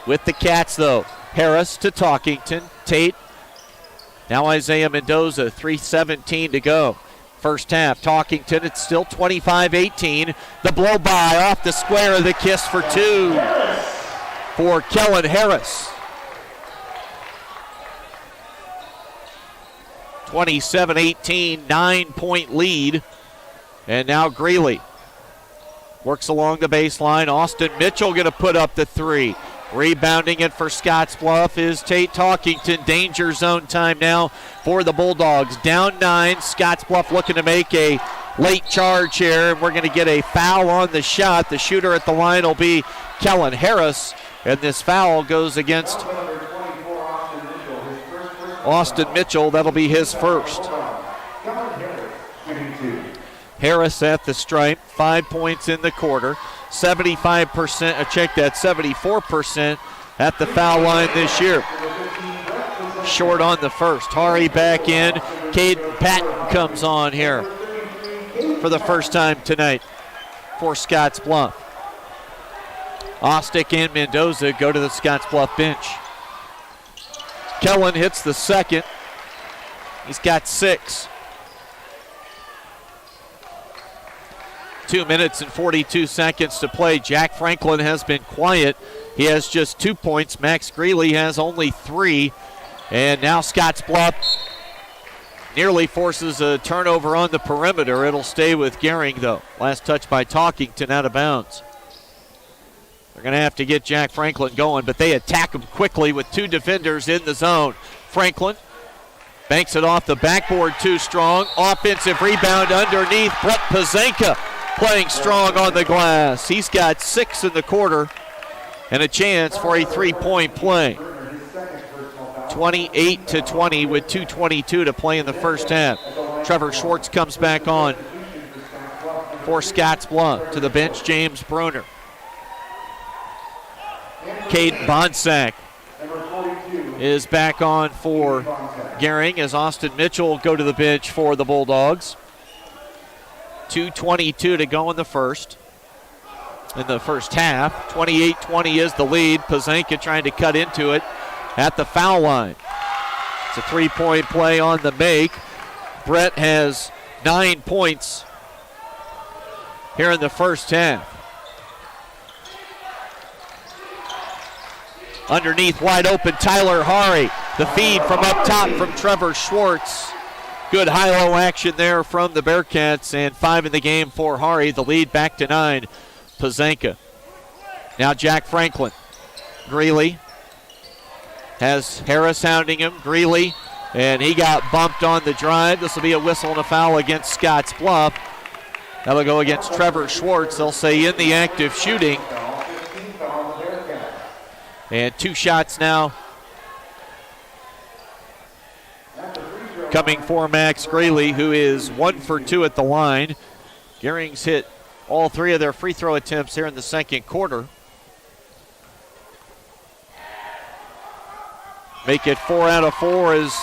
with the Cats, though. Harris to Talkington. Tate. Now Isaiah Mendoza. 3:17 to go. First half. Talkington. It's still 25-18. The blow by off the square. The kiss for two for Kellen Harris. 27-18, 9-point lead. And now Greeley works along the baseline. Austin Mitchell going to put up the three. Rebounding it for Scottsbluff is Tate Talkington. Danger zone time now for the Bulldogs. Down 9. Scottsbluff looking to make a late charge here, and we're going to get a foul on the shot. The shooter at the line will be Kellen Harris, and this foul goes against Austin Mitchell. That'll be his first. Harris at the stripe, 5 points in the quarter, 75%, check that, 74% at the foul line this year. Short on the first. Hari back in. Caden Patton comes on here for the first time tonight for Scottsbluff. Ostick and Mendoza go to the Scottsbluff bench. Kellen hits the second. He's got 6. 2 minutes and 42 seconds to play. Jack Franklin has been quiet. He has just 2 points. Max Greeley has only 3. And now Scottsbluff nearly forces a turnover on the perimeter. It'll stay with Gering, though. Last touch by Talkington out of bounds. They're going to have to get Jack Franklin going, but they attack him quickly with 2 defenders in the zone. Franklin banks it off the backboard too strong. Offensive rebound underneath. Brett Pazenka playing strong on the glass. He's got 6 in the quarter and a chance for a 3-point play. 28-20 with 2:22 to play in the first half. Trevor Schwartz comes back on for Scottsbluff. To the bench, James Bruner. Caden Bonsack is back on for Gering as Austin Mitchell will go to the bench for the Bulldogs. 2:22 to go in the first half. 28-20 is the lead. Pazenka trying to cut into it at the foul line. It's a 3-point play on the make. Brett has 9 points here in the first half. Underneath, wide open, Tyler Hari. The feed from up top from Trevor Schwartz. Good high-low action there from the Bearcats, and 5 in the game for Hari. The lead back to 9. Pazenka. Now Jack Franklin. Greeley Has Harris hounding him. Greeley, and he got bumped on the drive. This will be a whistle and a foul against Scottsbluff. That'll go against Trevor Schwartz. They'll say in the act of shooting. And 2 shots now coming for Max Greeley, who is 1 for 2 at the line. Gering's hit all 3 of their free throw attempts here in the second quarter. Make it 4 out of 4 as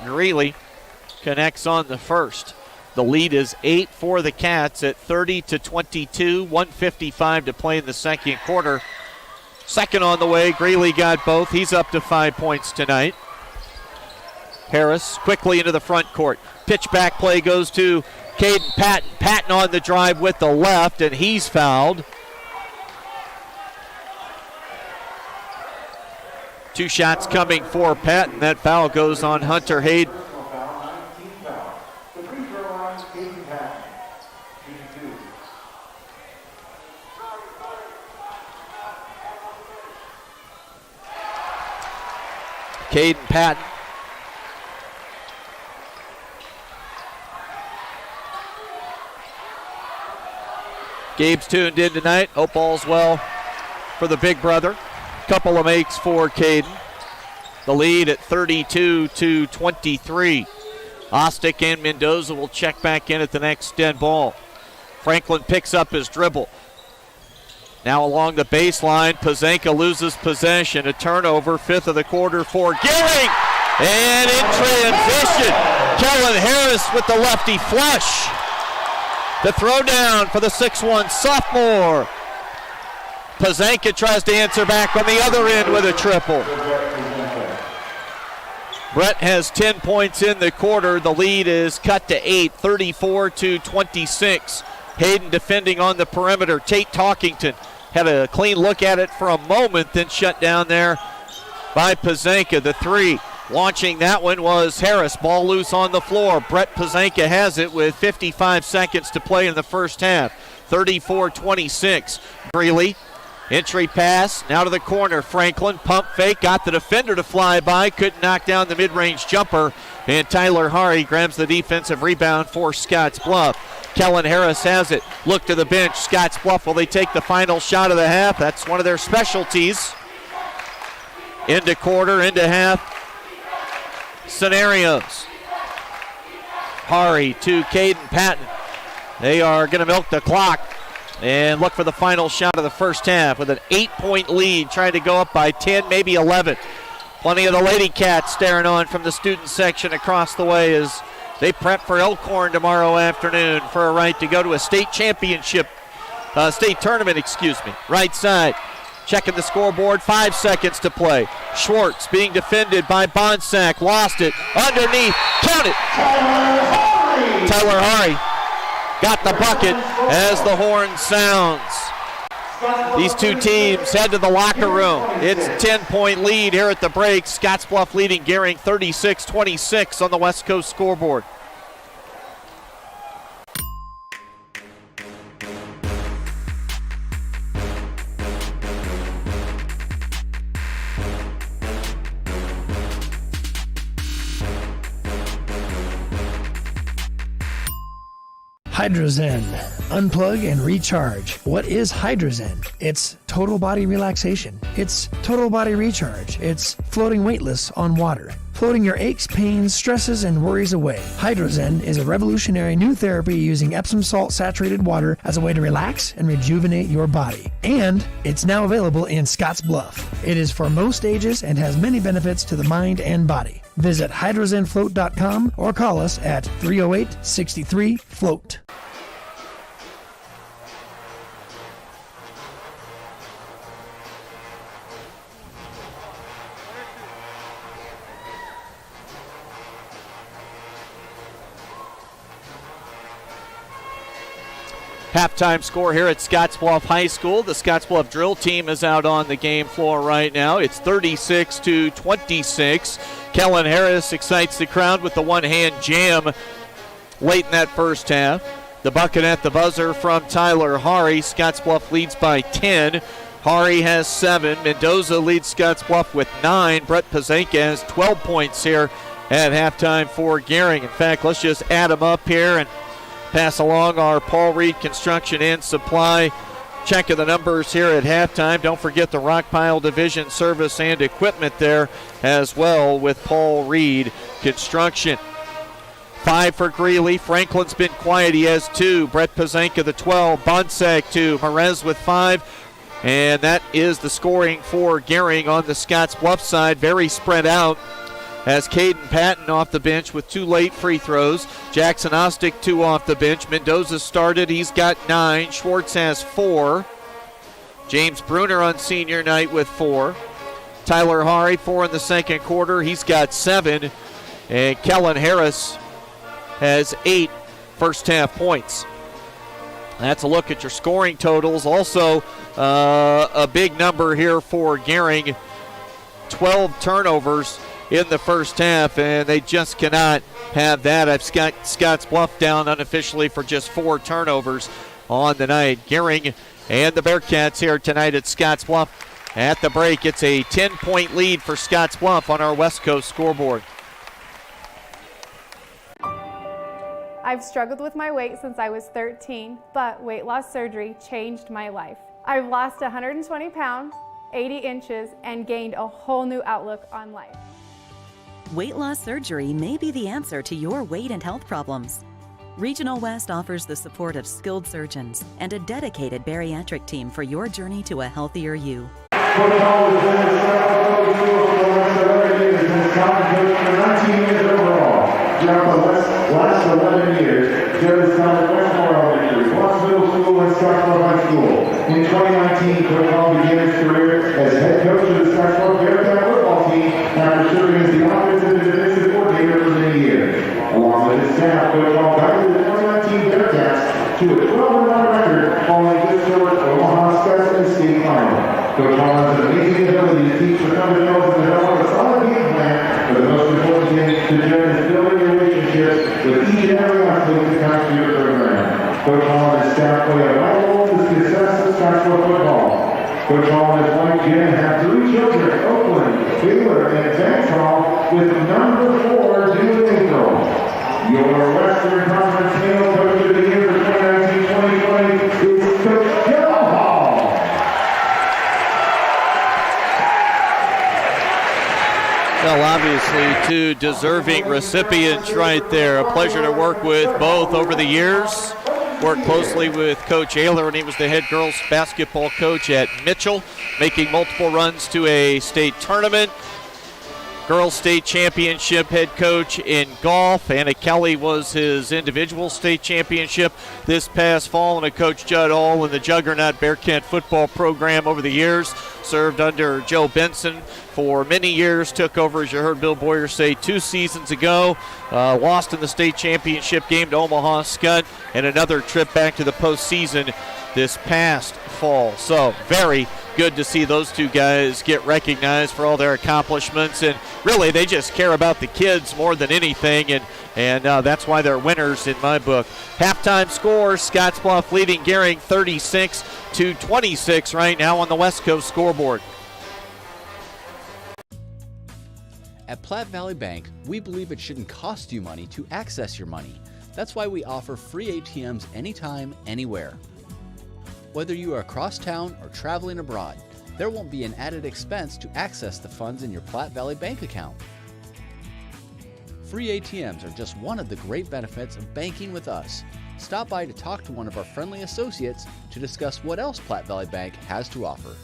Greeley connects on the first. The lead is 8 for the Cats at 30-22, 1:55 to play in the second quarter. Second on the way, Greeley got both. He's up to 5 points tonight. Harris quickly into the front court. Pitch back play goes to Caden Patton. Patton on the drive with the left, and he's fouled. 2 shots coming for Patton. That foul goes on Hunter Hayden. Caden Patton. Gabe's tuned in tonight. Hope all's well for the big brother. Couple of makes for Caden. The lead at 32-23. Ostick and Mendoza will check back in at the next dead ball. Franklin picks up his dribble. Now along the baseline, Pazanka loses possession. A turnover, 5th of the quarter for Gering. And in transition, Kellen Harris with the lefty flush. The throw down for the 6'1 sophomore. Pazanka tries to answer back on the other end with a triple. Brett has 10 points in the quarter. The lead is cut to 8, 34-26. Hayden defending on the perimeter. Tate Talkington had a clean look at it for a moment, then shut down there by Pazanka. The 3, launching that one was Harris. Ball loose on the floor. Brett Pazanka has it with 55 seconds to play in the first half. 34-26. Greeley, entry pass, now to the corner. Franklin, pump fake, got the defender to fly by, couldn't knock down the mid-range jumper, and Tyler Hari grabs the defensive rebound for Scottsbluff. Kellen Harris has it. Look to the bench. Scottsbluff, will they take the final shot of the half? That's one of their specialties. Into quarter, into half scenarios. Hari to Caden Patton. They are going to milk the clock and look for the final shot of the first half with an 8-point lead, trying to go up by 10, maybe 11. Plenty of the Lady Cats staring on from the student section across the way as they prep for Elkhorn tomorrow afternoon for a right to go to a state championship, state tournament, Right side, checking the scoreboard, 5 seconds to play. Schwartz being defended by Bonsack, lost it, underneath, count it. Tyler Hari got the bucket as the horn sounds. These two teams head to the locker room. It's a 10-point lead here at the break. Scottsbluff leading Gering 36-26 on the West Coast scoreboard.
Hydrozen. Unplug and recharge. What is Hydrozen? It's total body relaxation. It's total body recharge. It's floating weightless on water. Floating your aches, pains, stresses, and worries away. Hydrozen is a revolutionary new therapy using Epsom salt saturated water as a way to relax and rejuvenate your body. And it's now available in Scottsbluff. It is for most ages and has many benefits to the mind and body. Visit hydrozenfloat.com or call us at 308-63-FLOAT.
Halftime score here at Scottsbluff High School. The Scottsbluff drill team is out on the game floor right now. It's 36-26. Kellen Harris excites the crowd with the one-hand jam late in that first half. The bucket at the buzzer from Tyler Hari. Scottsbluff leads by 10. Hari has 7. Mendoza leads Scottsbluff with 9. Brett Pazenka has 12 points here at halftime for Gering. In fact, let's just add them up here and pass along our Paul Reed Construction and Supply check of the numbers here at halftime. Don't forget the Rockpile Division service and equipment there as well with Paul Reed Construction. 5 for Greeley. Franklin's been quiet. He has 2. Brett Pazenka, the 12. Bonsack, 2. Perez with 5. And that is the scoring for Gering on the Scottsbluff side. Very spread out as Caden Patton off the bench with 2 late free throws. Jackson Ostick, 2 off the bench. Mendoza started. He's got 9. Schwartz has 4. James Bruner on senior night with 4. Tyler Hari, 4 in the second quarter. He's got 7. And Kellen Harris has 8 first half points. That's a look at your scoring totals. Also, a big number here for Gering. 12 turnovers in the first half, and they just cannot have that. I've got Scottsbluff down unofficially for just 4 turnovers on the night. Gering and the Bearcats here tonight at Scottsbluff. At the break, it's a 10-point lead for Scottsbluff on our West Coast scoreboard.
I've struggled with my weight since I was 13, but weight loss surgery changed my life. I've lost 120 pounds, 80 inches, and gained a whole new outlook on life.
Weight loss surgery may be the answer to your weight and health problems. Regional West offers the support of skilled surgeons and a dedicated bariatric team for your journey to a healthier you.
Last 11 years, Jerry's founded Westmore Elementary, Watts Middle School, and Scottsbluff High School. In 2019, Coach Hall began his career as head coach of the Scottsbluff Bearcat football team after serving as the offensive and defensive coordinator for many years. Along with his staff, Coach Hall guided the 2019 Bearcats to a 12-1 record following this short Omaha Scotts and state final. Coach Hall has an amazing ability to teach the fundamentals and develop a solid game plan, but the most important thing to Jerry is building a relationship with each and every athlete that comes to your program. Coach Hall and his staff play a vital role in the success of Scottsbluff football. Coach Hall and his wife Jen have 3 children, Oakland, Taylor, and Vance, with number 4 due in April. Your Western Conference male coach of the year for 2019-2020 is Coach Joe Hall.
Well, obviously, 2 deserving recipients right there. A pleasure to work with both over the years. Worked closely with Coach Ayler when he was the head girls basketball coach at Mitchell, making multiple runs to a state tournament. Girls State Championship head coach in golf. Anna Kelly was his individual state championship this past fall, and a Coach Judd All in the Juggernaut Bearcat football program over the years. Served under Joe Benson for many years, took over, as you heard Bill Boyer say, 2 seasons ago. Lost in the state championship game to Omaha Scott, and another trip back to the postseason this past fall. So very good to see those 2 guys get recognized for all their accomplishments, and really they just care about the kids more than anything, and that's why they're winners in my book. Halftime score, Scottsbluff leading Gering 36-26 right now on the West Coast scoreboard.
At Platte Valley Bank, we believe it shouldn't cost you money to access your money. That's why we offer free ATMs anytime, anywhere. Whether you are across town or traveling abroad, there won't be an added expense to access the funds in your Platte Valley Bank account. Free ATMs are just one of the great benefits of banking with us. Stop by to talk to one of our friendly associates to discuss what else Platte Valley Bank has to offer.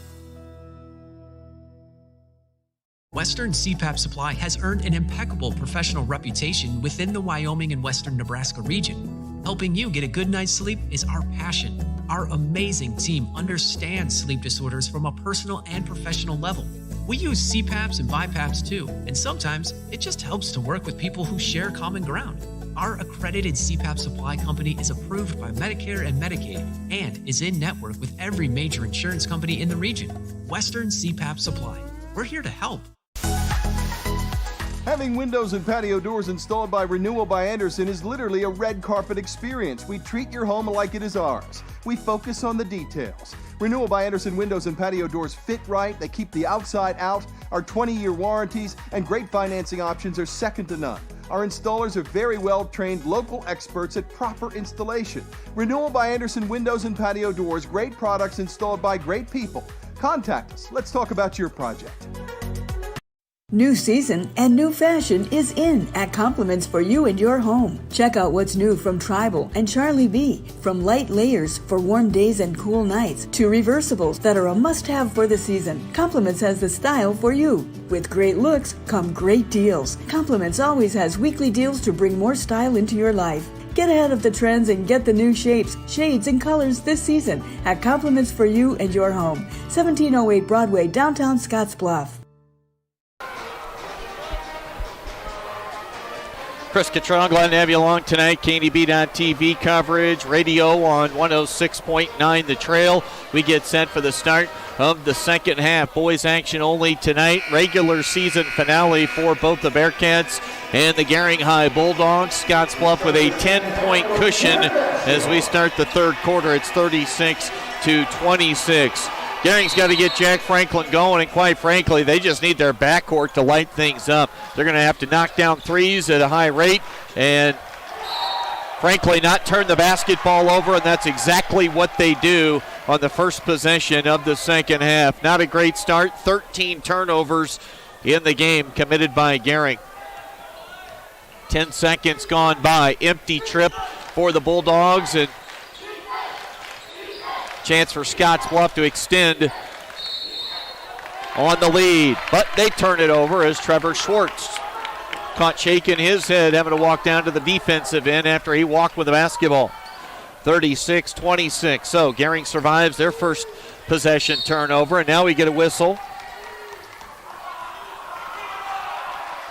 Western CPAP Supply has earned an impeccable professional reputation within the Wyoming and Western Nebraska region. Helping you get a good night's sleep is our passion. Our amazing team understands sleep disorders from a personal and professional level. We use CPAPs and BiPAPs too, and sometimes it just helps to work with people who share common ground. Our accredited CPAP supply company is approved by Medicare and Medicaid and is in network with every major insurance company in the region. Western CPAP Supply. We're here to help.
Having windows and patio doors installed by Renewal by Andersen is literally a red carpet experience. We treat your home like it is ours. We focus on the details. Renewal by Andersen windows and patio doors fit right. They keep the outside out. Our 20-year warranties and great financing options are second to none. Our installers are very well-trained local experts at proper installation. Renewal by Andersen windows and patio doors, great products installed by great people. Contact us. Let's talk about your project.
New season and new fashion is in at Compliments for you and your home. Check out what's new from Tribal and Charlie B. From light layers for warm days and cool nights to reversibles that are a must-have for the season. Compliments has the style for you. With great looks come great deals. Compliments always has weekly deals to bring more style into your life. Get ahead of the trends and get the new shapes, shades, and colors this season at Compliments for you and your home. 1708 Broadway, downtown Scottsbluff.
Chris Catron, glad to have you along tonight. KDB.TV coverage, radio on 106.9 The Trail. We get set for the start of the second half. Boys action only tonight. Regular season finale for both the Bearcats and the Gering Bulldogs. Scottsbluff with a 10-point cushion as we start the third quarter. It's 36-26. Gering's got to get Jack Franklin going, and quite frankly, they just need their backcourt to light things up. They're going to have to knock down threes at a high rate and, frankly, not turn the basketball over, and that's exactly what they do on the first possession of the second half. Not a great start. 13 turnovers in the game committed by Gering. 10 seconds gone by. Empty trip for the Bulldogs, and chance for Scottsbluff to extend on the lead. But they turn it over as Trevor Schwartz caught shaking his head, having to walk down to the defensive end after he walked with the basketball. 36-26. So Gering survives their first possession turnover, and now we get a whistle.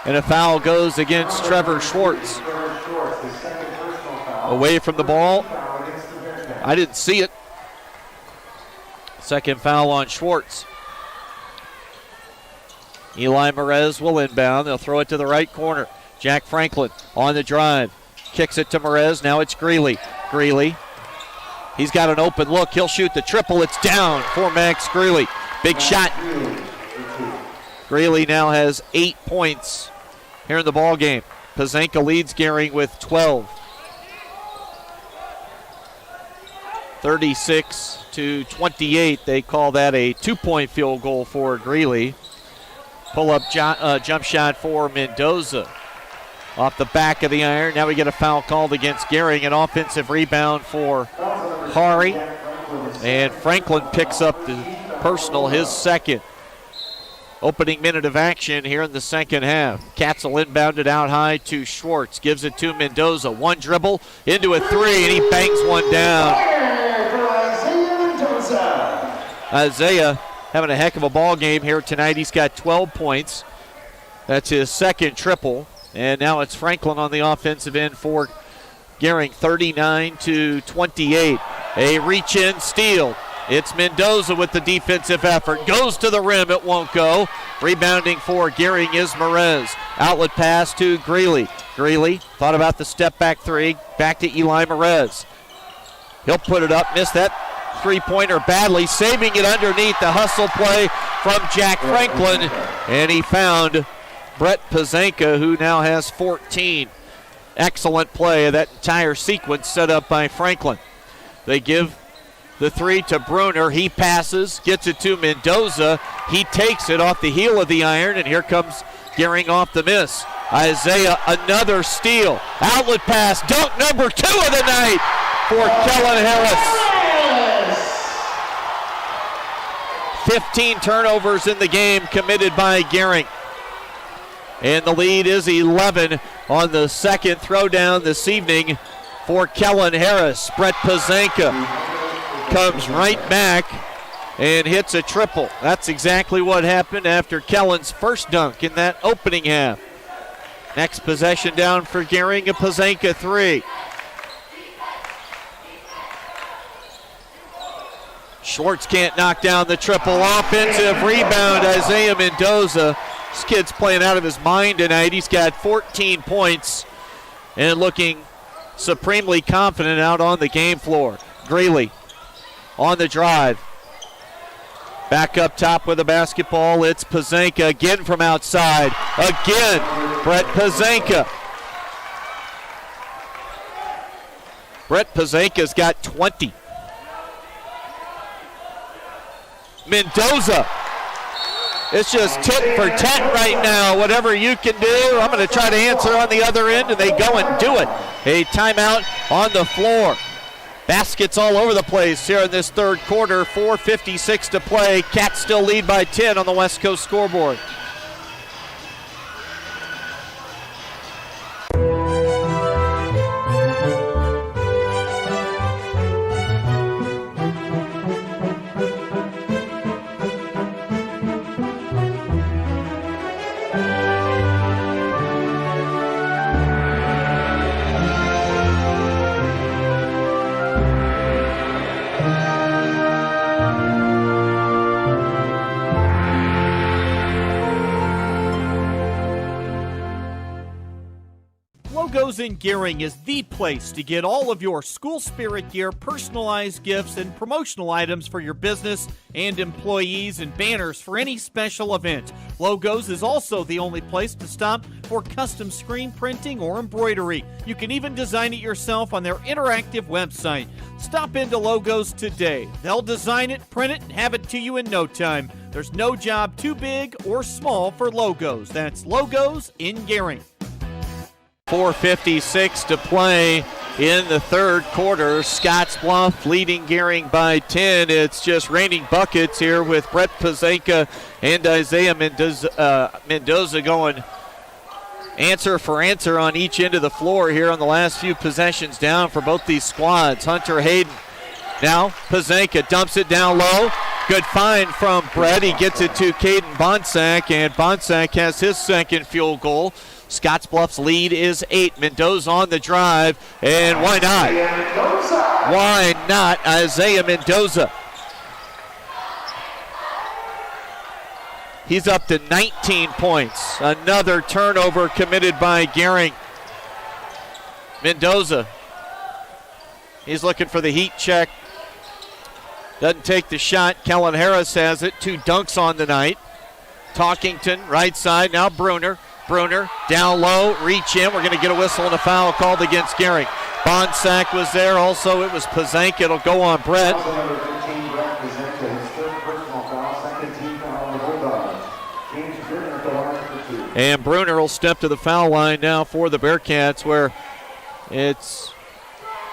And a foul goes against Trevor Schwartz. Away from the ball. I didn't see it. Second foul on Schwartz. Eli Merez will inbound. They'll throw it to the right corner. Jack Franklin on the drive. Kicks it to Merez. Now it's Greeley. Greeley. He's got an open look. He'll shoot the triple. It's down for Max Greeley. Big shot. Greeley now has 8 points here in the ball game. Pazanka leads Gering with 12. 36-28. They call that a 2-point field goal for Greeley. Pull-up jump shot for Mendoza. Off the back of the iron. Now we get a foul called against Gering. An offensive rebound for Hari. And Franklin picks up the personal, his second. Opening minute of action here in the second half. Katzel inbounded out high to Schwartz. Gives it to Mendoza. One dribble into a three, and he bangs one down. Isaiah having a heck of a ball game here tonight. He's got 12 points. That's his second triple. And now it's Franklin on the offensive end for Gering. 39-28. A reach-in steal. It's Mendoza with the defensive effort. Goes to the rim. It won't go. Rebounding for Gering is Merez. Outlet pass to Greeley. Greeley thought about the step-back three. Back to Eli Merez. He'll put it up. Missed that three-pointer badly. Saving it underneath the hustle play from Jack Franklin. And he found Brett Pazanka, who now has 14. Excellent play of that entire sequence set up by Franklin. They give the three to Bruner. He passes, gets it to Mendoza. He takes it off the heel of the iron, and here comes Gering off the miss. Isaiah, another steal. Outlet pass, dunk number 2 of the night for Kellen Harris. 15 turnovers in the game committed by Gering. And the lead is 11 on the second throwdown this evening for Kellen Harris. Brett Pazanka comes right back and hits a triple. That's exactly what happened after Kellen's first dunk in that opening half. Next possession down for Gering, a Pazanka three. Schwartz can't knock down the triple. Offensive rebound, Isaiah Mendoza. This kid's playing out of his mind tonight. He's got 14 points and looking supremely confident out on the game floor. Greeley on the drive. Back up top with the basketball. It's Pazanka again from outside. Again, Brett Pazanka. Brett Pazanka's got 20. Mendoza. It's just tit for tat right now. Whatever you can do, I'm going to try to answer on the other end, and they go and do it. A timeout on the floor. Baskets all over the place here in this third quarter. 4:56 to play. Cats still lead by 10 on the West Coast scoreboard. Logos in Gering is the place to get all of your school spirit gear, personalized gifts, and promotional items for your business and employees, and banners for any special event. Logos is also the only place to stop for custom screen printing or embroidery. You can even design it yourself on their interactive website. Stop into Logos today. They'll design it, print it, and have it to you in no time. There's no job too big or small for Logos. That's Logos in Gering. 4:56 to play in the third quarter. Scottsbluff leading Gering by 10. It's just raining buckets here with Brett Pazanka and Isaiah Mendoza going answer for answer on each end of the floor here on the last few possessions down for both these squads. Hunter Hayden. Now Pazanka dumps it down low. Good find from Brett. He gets it to Caden Bonsack, and Bonsack has his second field goal. Scottsbluff's lead is 8. Mendoza on the drive, and why not? Why not Isaiah Mendoza? He's up to 19 points. Another turnover committed by Gering. Mendoza. He's looking for the heat check. Doesn't take the shot. Kellen Harris has it. 2 dunks on the night. Talkington, right side. Now Bruner. Bruner down low, reach in. We're going to get a whistle and a foul called against Gering. Bonsack was there. Also, it was Pazanka. It'll go on Brett. And Bruner will step to the foul line now for the Bearcats, where it's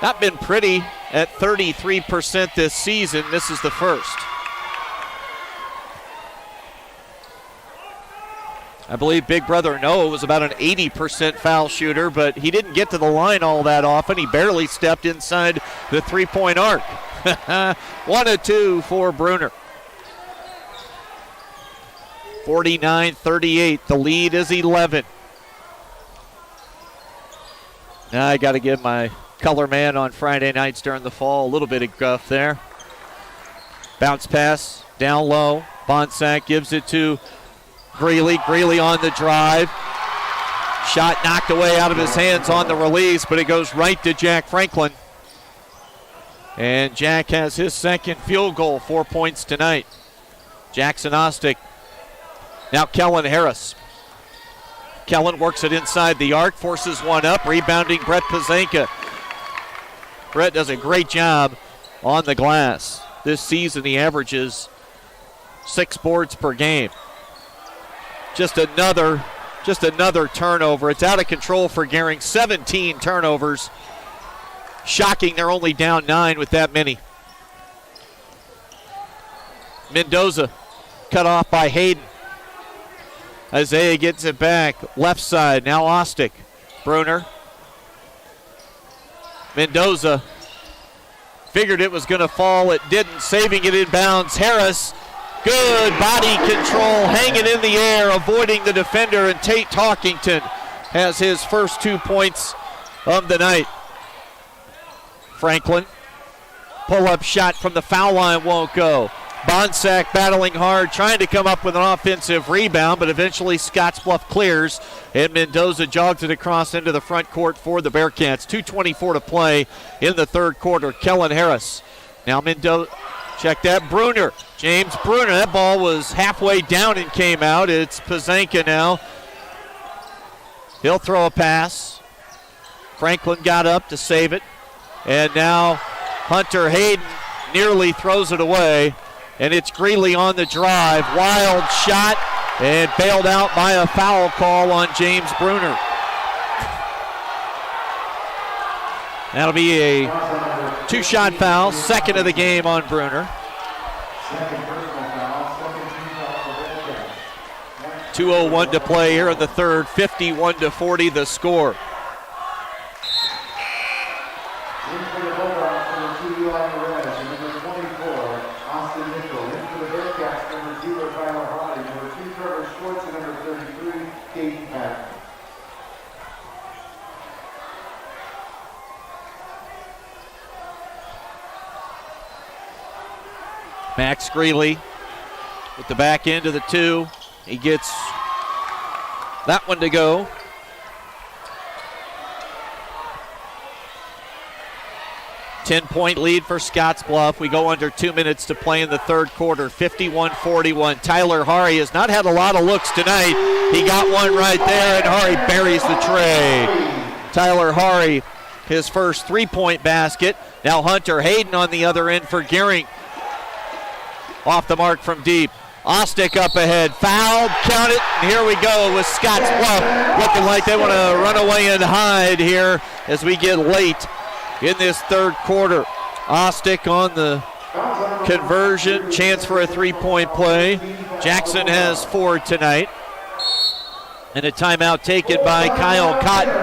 not been pretty at 33% this season. This is the first. I believe Big Brother Noah was about an 80% foul shooter, but he didn't get to the line all that often. He barely stepped inside the three-point arc. 1 of 2 for Bruner. 49-38. The lead is 11. Now I got to give my color man on Friday nights during the fall a little bit of guff there. Bounce pass down low. Bonsack gives it to Greeley. Greeley on the drive. Shot knocked away out of his hands on the release, but it goes right to Jack Franklin. And Jack has his second field goal, 4 points tonight. Jackson Ostick. Now Kellen Harris. Kellen works it inside the arc, forces one up, rebounding Brett Pazanka. Brett does a great job on the glass. This season he averages 6 boards per game. Just another turnover. It's out of control for Gering. 17 turnovers. Shocking, they're only down 9 with that many. Mendoza cut off by Hayden. Isaiah gets it back. Left side, now Ostick. Bruner. Mendoza figured it was going to fall. It didn't. Saving it in bounds. Harris. Good body control, hanging in the air, avoiding the defender, and Tate Talkington has his first 2 points of the night. Franklin, pull-up shot from the foul line won't go. Bonsack battling hard, trying to come up with an offensive rebound, but eventually Scottsbluff clears, and Mendoza jogs it across into the front court for the Bearcats. 2:24 to play in the third quarter. Kellen Harris. Now Mendoza, check that, Bruner. James Bruner, that ball was halfway down and came out. It's Pazanka now. He'll throw a pass. Franklin got up to save it. And now Hunter Hayden nearly throws it away. And it's Greeley on the drive. Wild shot and bailed out by a foul call on James Bruner. That'll be a 2-shot foul, second of the game on Bruner. 2:01 to play here in the third, 51-40 the score. Max Greeley with the back end of the 2. He gets that one to go. Ten-point lead for Scottsbluff. We go under 2 minutes to play in the third quarter, 51-41. Tyler Hari has not had a lot of looks tonight. He got one right there, and Hari buries the tray. Tyler Hari, his first three-point basket. Now Hunter Hayden on the other end for Gering. Off the mark from deep. Ostick up ahead. Fouled. Count it. And here we go with Scottsbluff looking like they want to run away and hide here as we get late in this third quarter. Ostick on the conversion. Chance for a three-point play. Jackson has 4 tonight. And a timeout taken by Kyle Cotton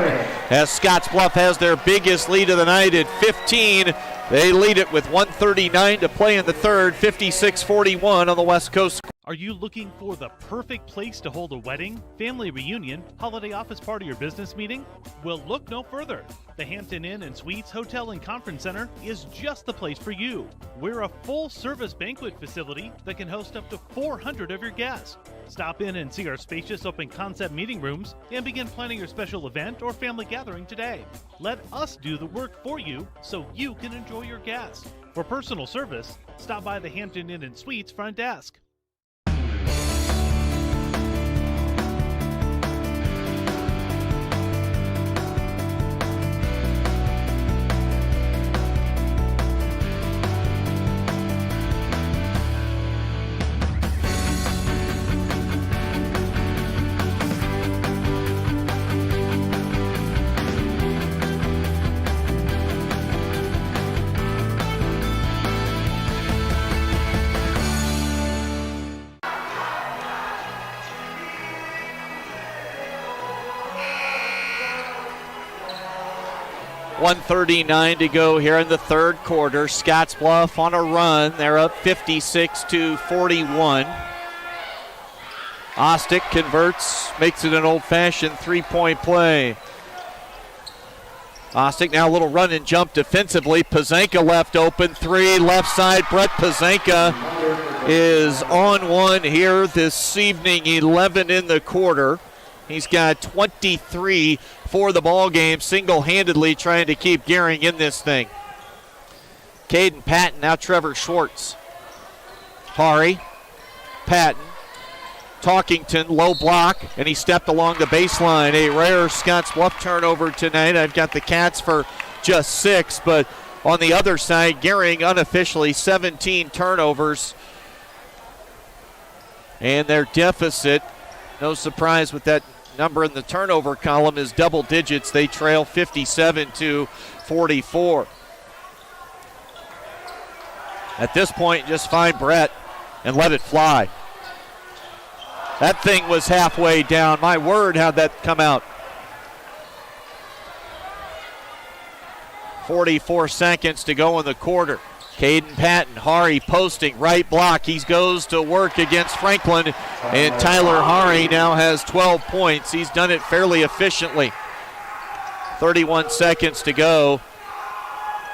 as Scottsbluff has their biggest lead of the night at 15. They lead it with 1:39 to play in the third, 56-41 on the West Coast.
Are you looking for the perfect place to hold a wedding, family reunion, holiday office party, or business meeting? Well, look no further. The Hampton Inn and Suites Hotel and Conference Center is just the place for you. We're a full-service banquet facility that can host up to 400 of your guests. Stop in and see our spacious open-concept meeting rooms and begin planning your special event or family gathering today. Let us do the work for you so you can enjoy your guests. For personal service, stop by the Hampton Inn and Suites front desk.
.139 to go here in the third quarter. Scottsbluff on a run. They're up 56-41. Ostick converts, makes it an old-fashioned three-point play. Ostick now a little run and jump defensively. Pazanka left open, 3 left side. Brett Pazanka is on one here this evening, 11 in the quarter. He's got 23 for the ball game, single-handedly trying to keep Gering in this thing. Caden Patton, now Trevor Schwartz. Hari, Patton, Talkington, low block, and he stepped along the baseline. A rare Scottsbluff turnover tonight. I've got the Cats for just 6, but on the other side, Gering unofficially 17 turnovers. And their deficit, no surprise with that number in the turnover column, is double digits. They trail 57-44. At this point, just find Brett and let it fly. That thing was halfway down. My word, how'd that come out? 44 seconds to go in the quarter. Caden Patton, Hari posting, right block. He goes to work against Franklin, and Tyler Hari now has 12 points. He's done it fairly efficiently. 31 seconds to go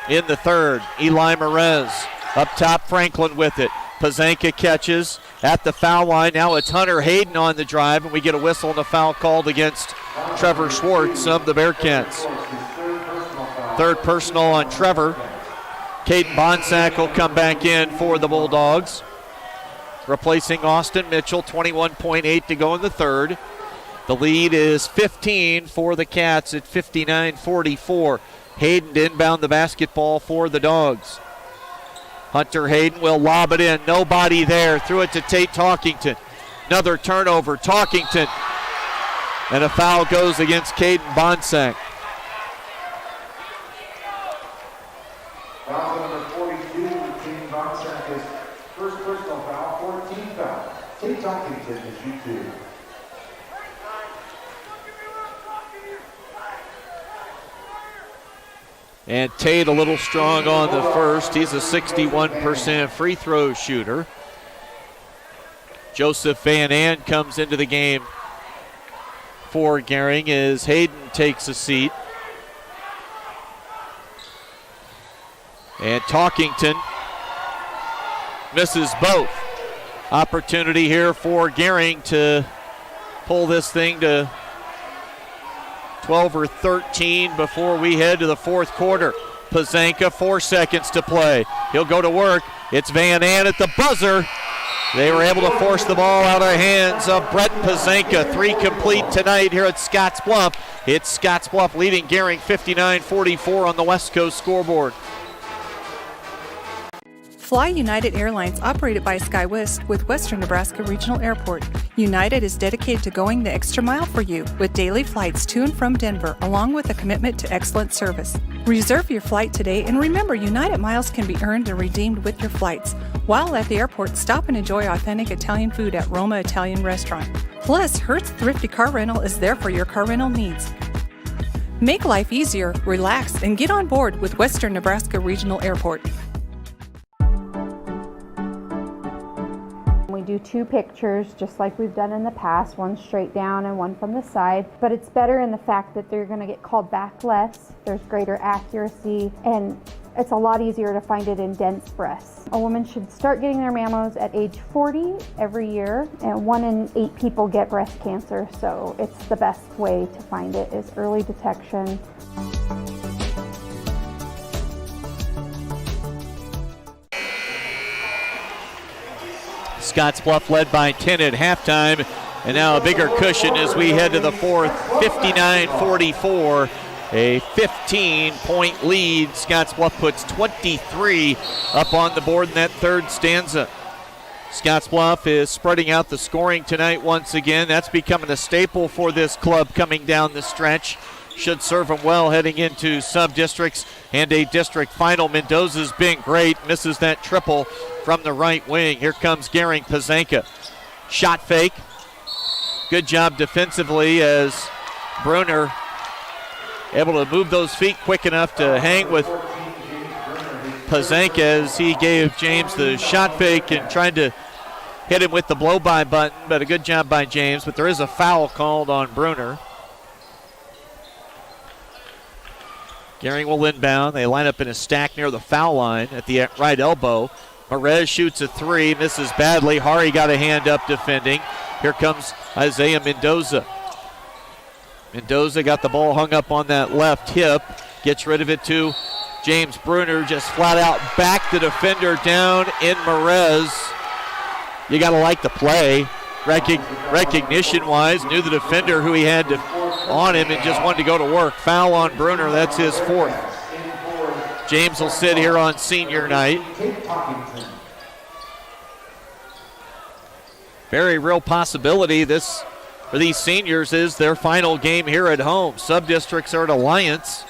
in the third. Eli Merez up top, Franklin with it. Pazanka catches at the foul line. Now it's Hunter Hayden on the drive, and we get a whistle and a foul called against Trevor Schwartz of the Bearcats. Third personal on Trevor. Caden Bonsack will come back in for the Bulldogs, replacing Austin Mitchell. 21.8 to go in the third. The lead is 15 for the Cats at 59-44. Hayden to inbound the basketball for the Dogs. Hunter Hayden will lob it in. Nobody there. Threw it to Tate Talkington. Another turnover. Talkington. And a foul goes against Caden Bonsack.
Foul number 42, Caden Bonsack, his first personal foul, 14th foul. Tate Talkington to shoot 2.
And Tate a little strong on the first. He's a 61% free throw shooter. Joseph Van An comes into the game for Gering as Hayden takes a seat. And Talkington misses both. Opportunity here for Gering to pull this thing to 12 or 13 before we head to the fourth quarter. Pazanka, 4 seconds to play. He'll go to work. It's Van An at the buzzer. They were able to force the ball out of the hands of Brett Pazanka. 3 complete tonight here at Scottsbluff. It's Scottsbluff leading Gering 59-44 on the West Coast scoreboard.
Fly United Airlines, operated by SkyWest with Western Nebraska Regional Airport. United is dedicated to going the extra mile for you with daily flights to and from Denver, along with a commitment to excellent service. Reserve your flight today, and remember, United miles can be earned and redeemed with your flights. While at the airport, stop and enjoy authentic Italian food at Roma Italian Restaurant. Plus, Hertz Thrifty Car Rental is there for your car rental needs. Make life easier, relax, and get on board with Western Nebraska Regional Airport.
We do 2 pictures just like we've done in the past, one straight down and one from the side, but it's better in the fact that they're going to get called back less, there's greater accuracy, and it's a lot easier to find it in dense breasts. A woman should start getting their mammos at age 40 every year, and 1 in 8 people get breast cancer, so it's the best way to find it is early detection.
Scottsbluff led by 10 at halftime, and now a bigger cushion as we head to the fourth. 59-44, a 15-point lead. Scottsbluff puts 23 up on the board in that third stanza. Scottsbluff is spreading out the scoring tonight once again. That's becoming a staple for this club coming down the stretch. Should serve them well heading into sub-districts and a district final. Mendoza's been great, misses that triple from the right wing. Here comes Gering Pazanka. Shot fake. Good job defensively as Bruner able to move those feet quick enough to hang with Pazanka as he gave James the shot fake and tried to hit him with the blow-by button, but a good job by James. But there is a foul called on Bruner. Gering will inbound. They line up in a stack near the foul line at the right elbow. Perez shoots a 3, misses badly. Hari got a hand up defending. Here comes Isaiah Mendoza. Mendoza got the ball hung up on that left hip. Gets rid of it to James Bruner. Just flat out back the defender down in Perez. You got to like the play. Recognition-wise, knew the defender who he had on him and just wanted to go to work. Foul on Bruner, that's his 4th. James will sit here on senior night. Very real possibility this for these seniors is their final game here at home. Sub-districts are at Alliance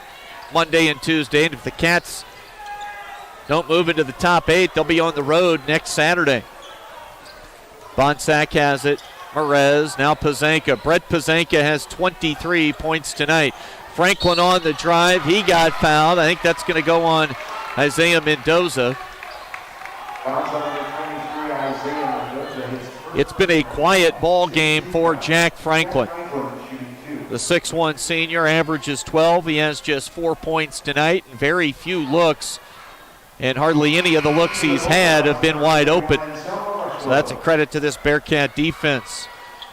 Monday and Tuesday, and if the Cats don't move into the top 8, they'll be on the road next Saturday. Bonsack has it. Perez, now Pazanka. Brett Pazanka has 23 points tonight. Franklin on the drive. He got fouled. I think that's going to go on Isaiah Mendoza. It's been a quiet ball game for Jack Franklin. The 6'1 senior averages 12. He has just 4 points tonight and very few looks and hardly any of the looks he's had have been wide open. So that's a credit to this Bearcat defense.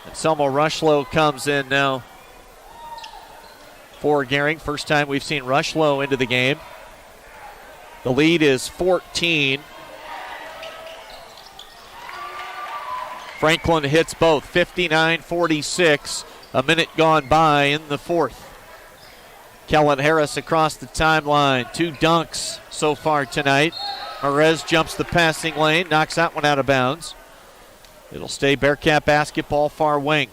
And Selma Rushlow comes in now for Gering. First time we've seen Rushlow into the game. The lead is 14. Franklin hits both, 59-46. A minute gone by in the fourth. Kellen Harris across the timeline. 2 dunks so far tonight. Merez jumps the passing lane, knocks that one out of bounds. It'll stay Bearcat basketball far wing.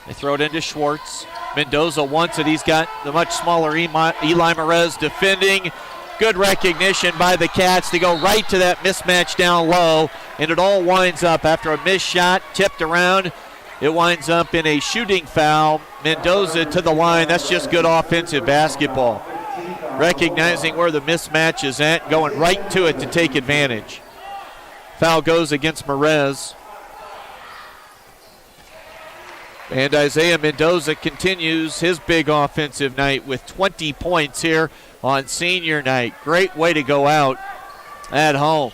They throw it into Schwartz. Mendoza wants it. He's got the much smaller Eli Merez defending. Good recognition by the Cats. They go right to that mismatch down low, and it all winds up after a missed shot, tipped around. It winds up in a shooting foul. Mendoza to the line. That's just good offensive basketball. Recognizing where the mismatch is at, going right to it to take advantage. Foul goes against Merez. And Isaiah Mendoza continues his big offensive night with 20 points here on senior night. Great way to go out at home.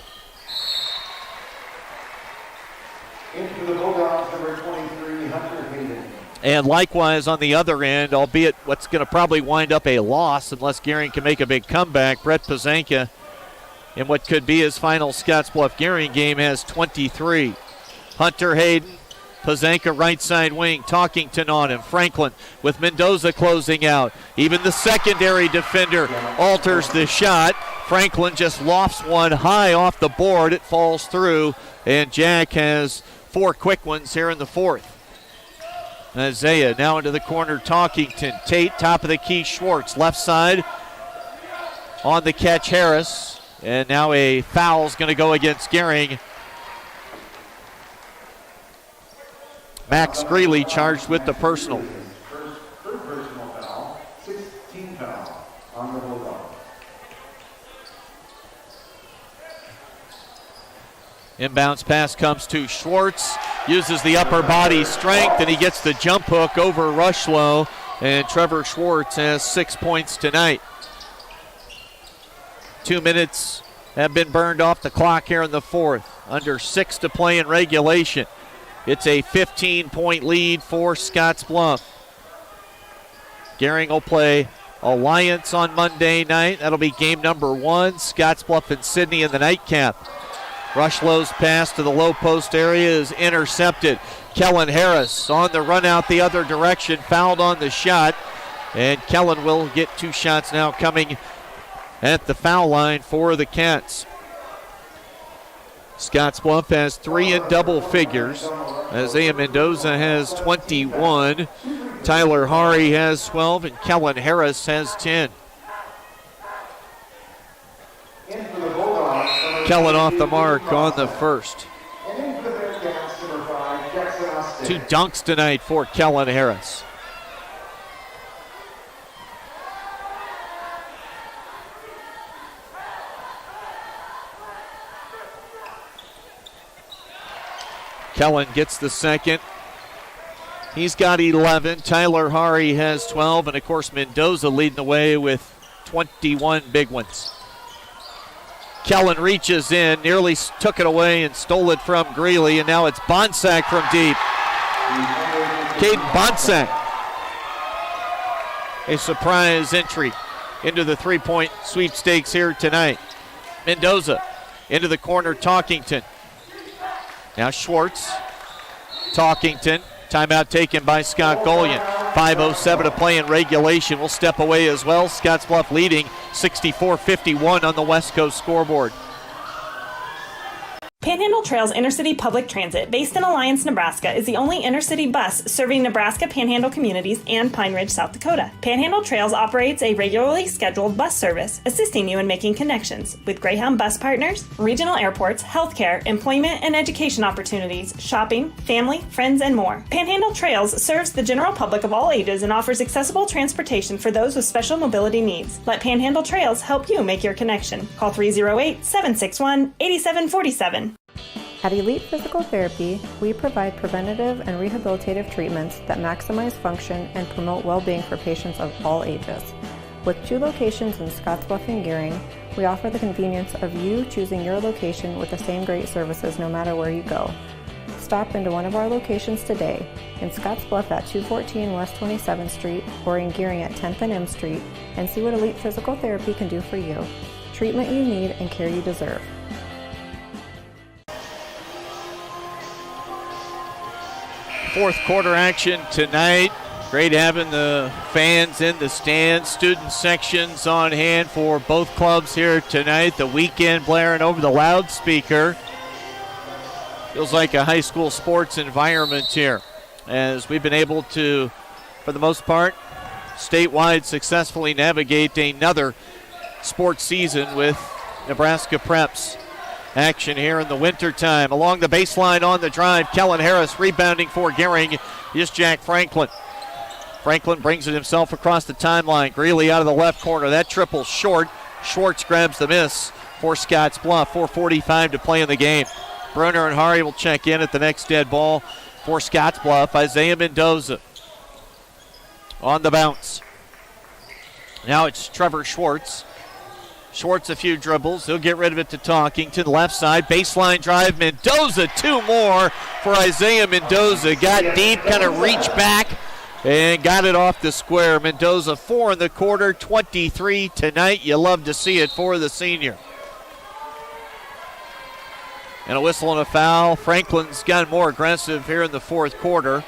Into the Bulldogs, number 23, Hunter Hayden.
And likewise on the other end, albeit what's going to probably wind up a loss unless Gering can make a big comeback, Brett Pazanka in what could be his final Scottsbluff Gering game has 23. Hunter Hayden, Pazanka right side wing, Talkington on him. Franklin with Mendoza closing out. Even the secondary defender alters the shot. Franklin just lofts one high off the board. It falls through, and Jack has 4 quick ones here in the fourth. Isaiah now into the corner, Talkington. Tate, top of the key, Schwartz. Left side on the catch, Harris. And now a foul's going to go against Gering. Max Greeley charged with the personal.
First personal foul, 16 foul on the Bulldogs.
Inbounds pass comes to Schwartz. Uses the upper body strength, and he gets the jump hook over Rushlow. And Trevor Schwartz has 6 points tonight. 2 minutes have been burned off the clock here in the fourth. Under 6 to play in regulation. It's a 15-point lead for Scottsbluff. Gering will play Alliance on Monday night. That'll be game number 1. Scottsbluff and Sydney in the nightcap. Rushlow's pass to the low post area is intercepted. Kellen Harris on the run out the other direction, fouled on the shot. And Kellen will get 2 shots now coming at the foul line for the Cats. Scottsbluff has 3 in double figures. Isaiah Mendoza has 21. Tyler Hari has 12, and Kellen Harris has 10. Kellen off the mark on the first. 2 dunks tonight for Kellen Harris. Kellen gets the second. He's got 11. Tyler Hari has 12. And, of course, Mendoza leading the way with 21 big ones. Kellen reaches in, nearly took it away and stole it from Greeley. And now it's Bonsack from deep. Caden Bonsack. A surprise entry into the 3-point sweepstakes here tonight. Mendoza into the corner, Talkington. Now Schwartz, Talkington, timeout taken by Scott Golian. 5:07 to play in regulation. We'll step away as well. Scottsbluff leading 64-51 on the West Coast scoreboard.
Panhandle Trails Intercity Public Transit, based in Alliance, Nebraska, is the only intercity bus serving Nebraska Panhandle communities and Pine Ridge, South Dakota. Panhandle Trails operates a regularly scheduled bus service, assisting you in making connections with Greyhound bus partners, regional airports, healthcare, employment and education opportunities, shopping, family, friends, and more. Panhandle Trails serves the general public of all ages and offers accessible transportation for those with special mobility needs. Let Panhandle Trails help you make your connection. Call 308-761-8747.
At Elite Physical Therapy, we provide preventative and rehabilitative treatments that maximize function and promote well-being for patients of all ages. With 2 locations in Scottsbluff and Gering, we offer the convenience of you choosing your location with the same great services no matter where you go. Stop into one of our locations today, in Scottsbluff at 214 West 27th Street or in Gering at 10th and M Street, and see what Elite Physical Therapy can do for you. Treatment you need and care you deserve.
Fourth quarter action tonight. Great having the fans in the stands, student sections on hand for both clubs here tonight. The weekend blaring over the loudspeaker. Feels like a high school sports environment here, as we've been able to, for the most part, statewide successfully navigate another sports season with Nebraska Preps. Action here in the wintertime. Along the baseline on the drive, Kellen Harris rebounding for Gering is Jack Franklin. Franklin brings it himself across the timeline. Greeley out of the left corner. That triple short. Schwartz grabs the miss for Scottsbluff. 4:45 to play in the game. Brunner and Hari will check in at the next dead ball for Scottsbluff. Isaiah Mendoza on the bounce. Now it's Trevor Schwartz. Schwartz a few dribbles. He'll get rid of it to Talking to the left side. Baseline drive. Mendoza, 2 more for Isaiah Mendoza. Got deep, kind of reached back, and got it off the square. Mendoza 4 in the quarter, 23 tonight. You love to see it for the senior. And a whistle and a foul. Franklin's gotten more aggressive here in the fourth quarter.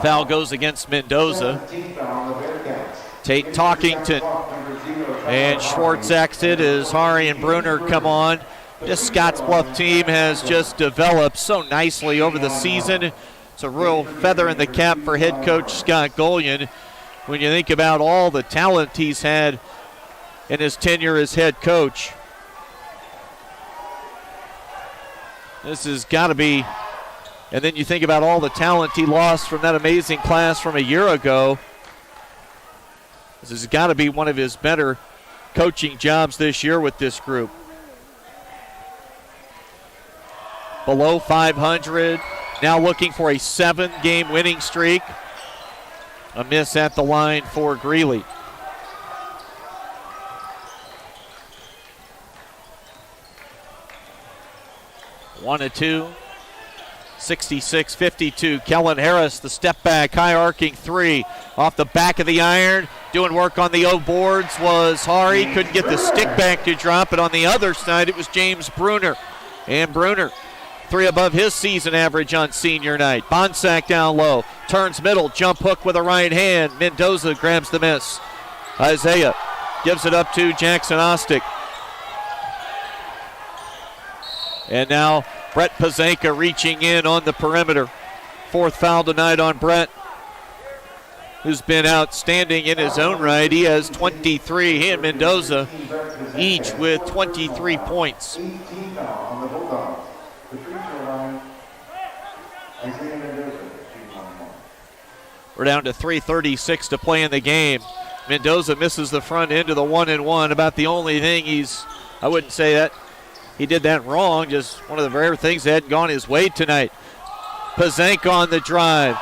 Foul goes against Mendoza. Tate Talkington and Schwartz exit as Hari and Brunner come on. This Scottsbluff team has just developed so nicely over the season. It's a real feather in the cap for head coach Scott Golian when you think about all the talent he's had in his tenure as head coach. This has got to be, and then you think about all the talent he lost from that amazing class from a year ago. This has got to be one of his better coaching jobs this year with this group. Below 500, now looking for a 7-game winning streak. A miss at the line for Greeley. One and two. 66-52. Kellen Harris, the step back, high arcing 3 off the back of the iron. Doing work on the O boards was Hari. Couldn't get the stick back to drop, but on the other side it was James Brunner. And Brunner, 3 above his season average on senior night. Bonsack down low, turns middle, jump hook with a right hand. Mendoza grabs the miss. Isaiah gives it up to Jackson Ostick. And now Brett Pazanka reaching in on the perimeter. 4th foul tonight on Brett, who's been outstanding in his own right. He has 23. He and Mendoza each with 23 points. We're down to 3:36 to play in the game. Mendoza misses the front end of the 1-and-1. About the only thing I wouldn't say that he did that wrong, just one of the rare things that hadn't gone his way tonight. Pazanka on the drive.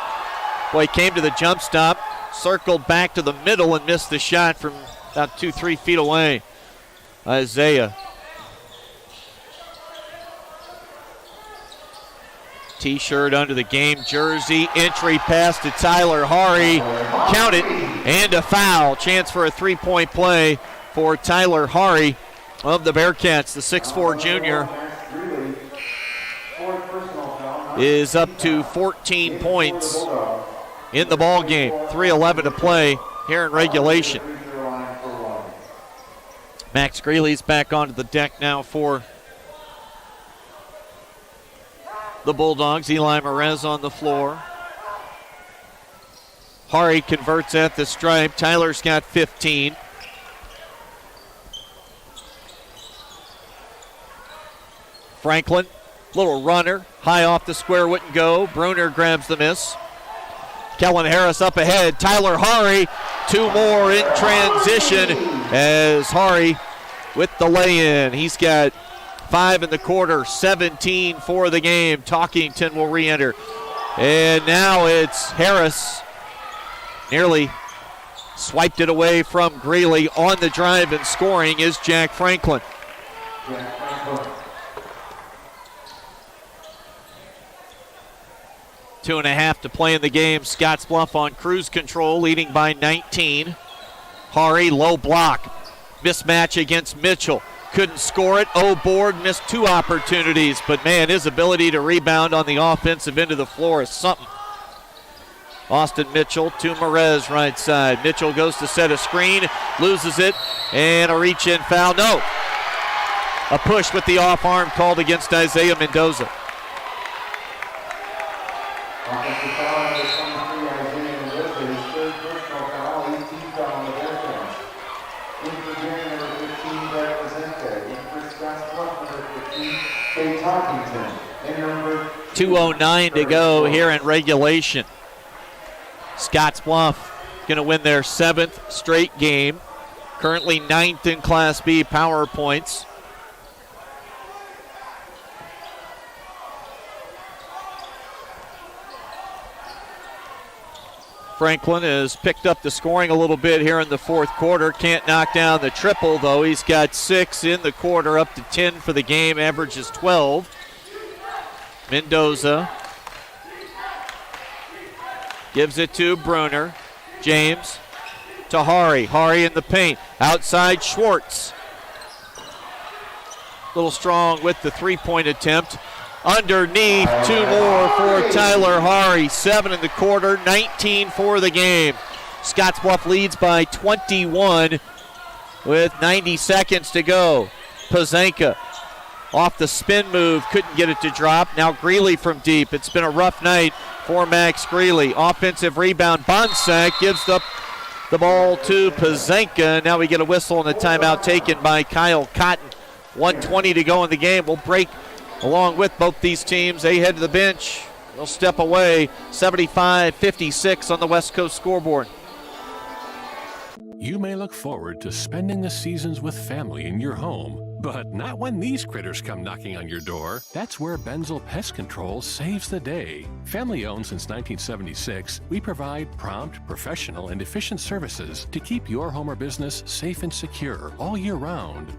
Boy, came to the jump stop, circled back to the middle and missed the shot from about 2-3 feet away. Isaiah. T-shirt under the game jersey. Entry pass to Tyler Hari. Count it, and a foul. Chance for a 3-point play for Tyler Hari of the Bearcats. The 6'4 junior is up to 14 points in the ball game. 3:11 to play here in regulation. Max Greeley's back onto the deck now for the Bulldogs. Eli Merez on the floor. Hari converts at the stripe. Tyler's got 15. Franklin, little runner, high off the square, wouldn't go. Brunner grabs the miss. Kellen Harris up ahead. Tyler Hari, 2 more in transition as Hari with the lay-in. He's got 5 in the quarter, 17 for the game. Talkington will re-enter. And now it's Harris Nearly swiped it away from Greeley. On the drive and scoring is Jack Franklin. 2.5 to play in the game. Scottsbluff on cruise control, leading by 19. Hari, low block. Mismatch against Mitchell. Couldn't score it. Board missed 2 opportunities, but man, his ability to rebound on the offensive end of the floor is something. Austin Mitchell to Merez, right side. Mitchell goes to set a screen, loses it, and a reach-in foul. No. A push with the off arm called against Isaiah Mendoza.
Offensive foul number 23, Isaiah Mendoza, his third personal foul, 18th on the Bearcats. In for Gering, number 15, Brett Pazenta. In for Scottsbluff, number 15, Kate Tockington. And number
2:09 to go here in regulation. Scottsbluff going to win their 7th straight game. Currently 9th in Class B power points. Franklin has picked up the scoring a little bit here in the fourth quarter. Can't knock down the triple, though. He's got 6 in the quarter, up to 10 for the game. Averages 12. Mendoza gives it to Bruner. James to Hari. Hari in the paint. Outside Schwartz. A little strong with the three-point attempt. Underneath, 2 more for Tyler Hari. 7 in the quarter, 19 for the game. Scottsbluff leads by 21 with 90 seconds to go. Pazanka off the spin move, couldn't get it to drop. Now Greeley from deep. It's been a rough night for Max Greeley. Offensive rebound. Bonsack gives up the ball to Pazanka. Now we get a whistle and a timeout taken by Kyle Cotton. 1:20 to go in the game. We'll break along with both these teams. They head to the bench. They'll step away. 75-56 on the West Coast scoreboard.
You may look forward to spending the seasons with family in your home, but not when these critters come knocking on your door. That's where Benzel Pest Control saves the day. Family owned since 1976, we provide prompt, professional, and efficient services to keep your home or business safe and secure all year round.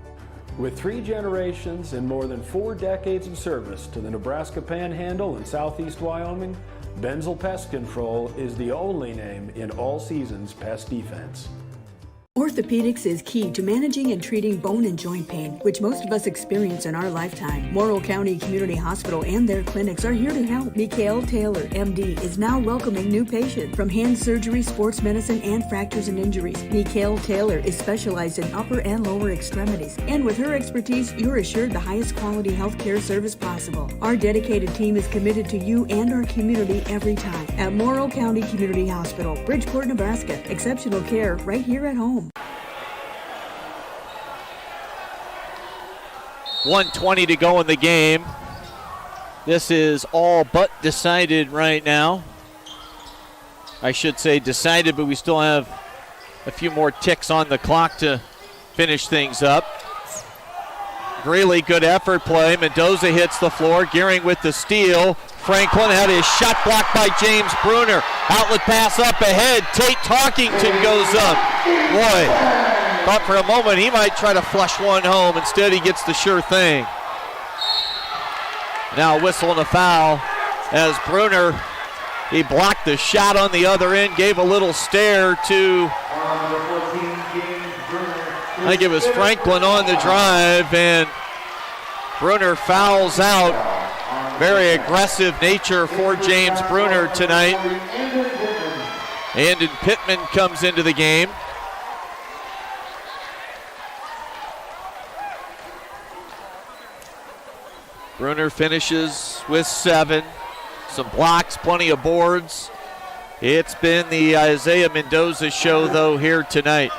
With 3 generations and more than 4 decades of service to the Nebraska Panhandle and Southeast Wyoming, Benzel Pest Control is the only name in all seasons pest defense.
Orthopedics is key to managing and treating bone and joint pain, which most of us experience in our lifetime. Morrill County Community Hospital and their clinics are here to help. Mikhail Taylor, MD, is now welcoming new patients from hand surgery, sports medicine, and fractures and injuries. Mikhail Taylor is specialized in upper and lower extremities, and with her expertise, you're assured the highest quality health care service possible. Our dedicated team is committed to you and our community every time. At Morrill County Community Hospital, Bridgeport, Nebraska. Exceptional care right here at home.
1:20 to go in the game. This is all but decided right now. I should say decided, but we still have a few more ticks on the clock to finish things up. Greeley, good effort play. Mendoza hits the floor. Gering with the steal. Franklin had his shot blocked by James Bruner. Outlet pass up ahead. Tate Talkington goes up. Boy. Thought for a moment he might try to flush one home. Instead, he gets the sure thing. Now a whistle and a foul as Bruner, he blocked the shot on the other end, gave a little stare to, I think it was Franklin on the drive, and Bruner fouls out. Very aggressive nature for James Bruner tonight. Andon Pittman comes into the game. Bruner finishes with 7. Some blocks, plenty of boards. It's been the Isaiah Mendoza show, though, here tonight.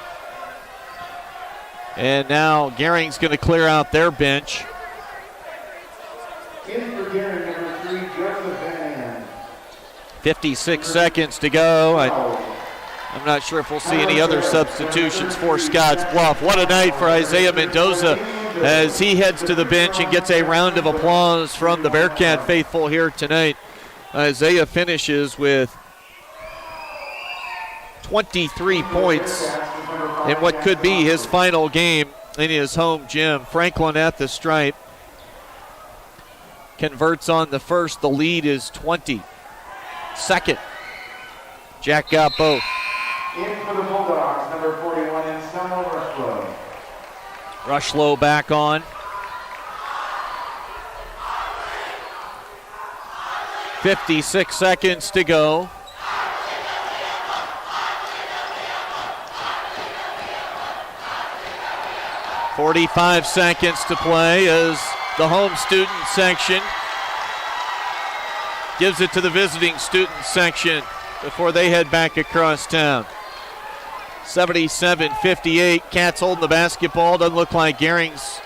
And now Gering's going to clear out their bench.
In for Gering, number 3, Joseph Van.
56 seconds to go. I'm not sure if we'll see any other substitutions for Scottsbluff. What a night for Isaiah Mendoza as he heads to the bench and gets a round of applause from the Bearcat faithful here tonight. Isaiah finishes with 23 points in what could be his final game in his home gym. Franklin at the stripe. Converts on the first. The lead is 20. Second. Jack got both.
In for the Bulldogs, number 41 in Samuel Rushlow.
Rushlow back on. 56 seconds to go. .45 seconds to play as the home student section gives it to the visiting student section before they head back across town. 77-58. Cats holding the basketball. Doesn't look like Gering's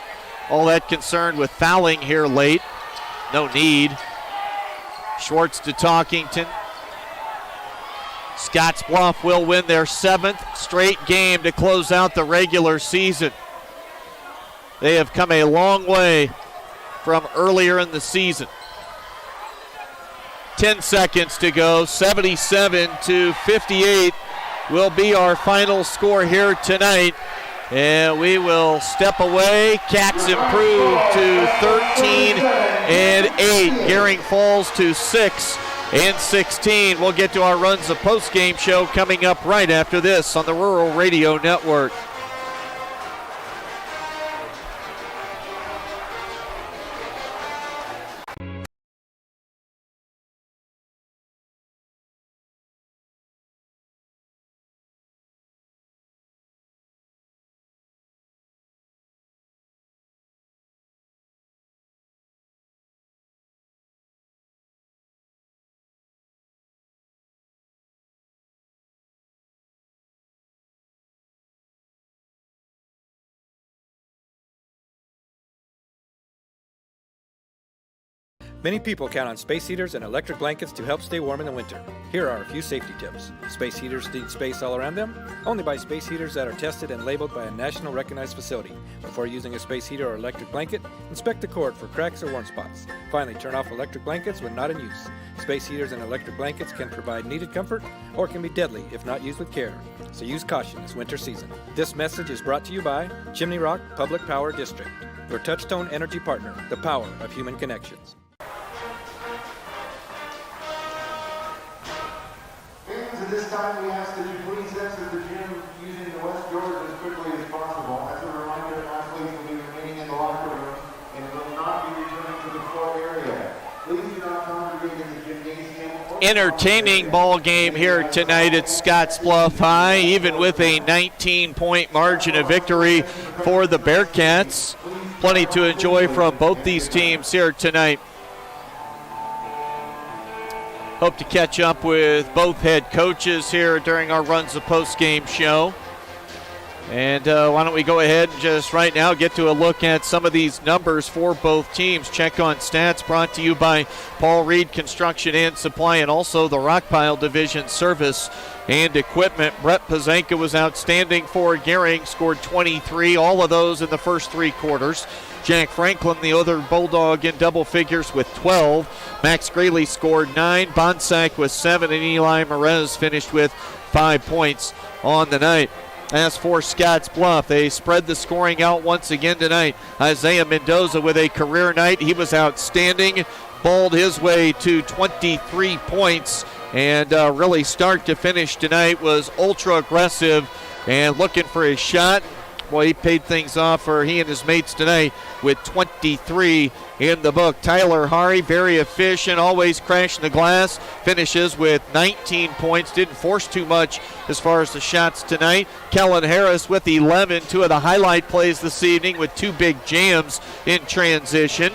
all that concerned with fouling here late. No need. Schwartz to Talkington. Scottsbluff will win their 7th straight game to close out the regular season. They have come a long way from earlier in the season. 10 seconds to go. 77-58 will be our final score here tonight. And we will step away. Cats improve to 13-8. Gering falls to 6-16. We'll get to our Runs of Postgame show coming up right after this on the Rural Radio Network.
Many people count on space heaters and electric blankets to help stay warm in the winter. Here are a few safety tips. Space heaters need space all around them. Only buy space heaters that are tested and labeled by a national recognized facility. Before using a space heater or electric blanket, inspect the cord for cracks or warm spots. Finally, turn off electric blankets when not in use. Space heaters and electric blankets can provide needed comfort or can be deadly if not used with care. So use caution this winter season. This message is brought to you by Chimney Rock Public Power District, your touchstone energy partner, the power of human connections.
This time we ask that you please exit the gym using the west doors as quickly as possible. As a reminder, athletes will be remaining in the locker room and will not be returning to the floor area. Please do not congregate in the gymnasium.
Entertaining ball game here tonight at Scottsbluff High, even with a 19-point margin of victory for the Bearcats. Plenty to enjoy from both these teams here tonight. Hope to catch up with both head coaches here during our Runs of Postgame show. And why don't we go ahead and just right now get to a look at some of these numbers for both teams. Check on Stats brought to you by Paul Reed Construction and Supply and also the Rockpile Division Service and Equipment. Brett Pazanka was outstanding for Gering, scored 23, all of those in the first 3 quarters. Jack Franklin, the other Bulldog, in double figures with 12. Max Greeley scored 9. Bonsack with 7, and Eli Merez finished with 5 points on the night. As for Scottsbluff, they spread the scoring out once again tonight. Isaiah Mendoza with a career night. He was outstanding, balled his way to 23 points, and really start to finish tonight was ultra aggressive and looking for his shot. Boy, he paid things off for he and his mates tonight with 23 in the book. Tyler Hari, very efficient, always crashing the glass, finishes with 19 points, didn't force too much as far as the shots tonight. Kellen Harris with 11, 2 of the highlight plays this evening with 2 big jams in transition.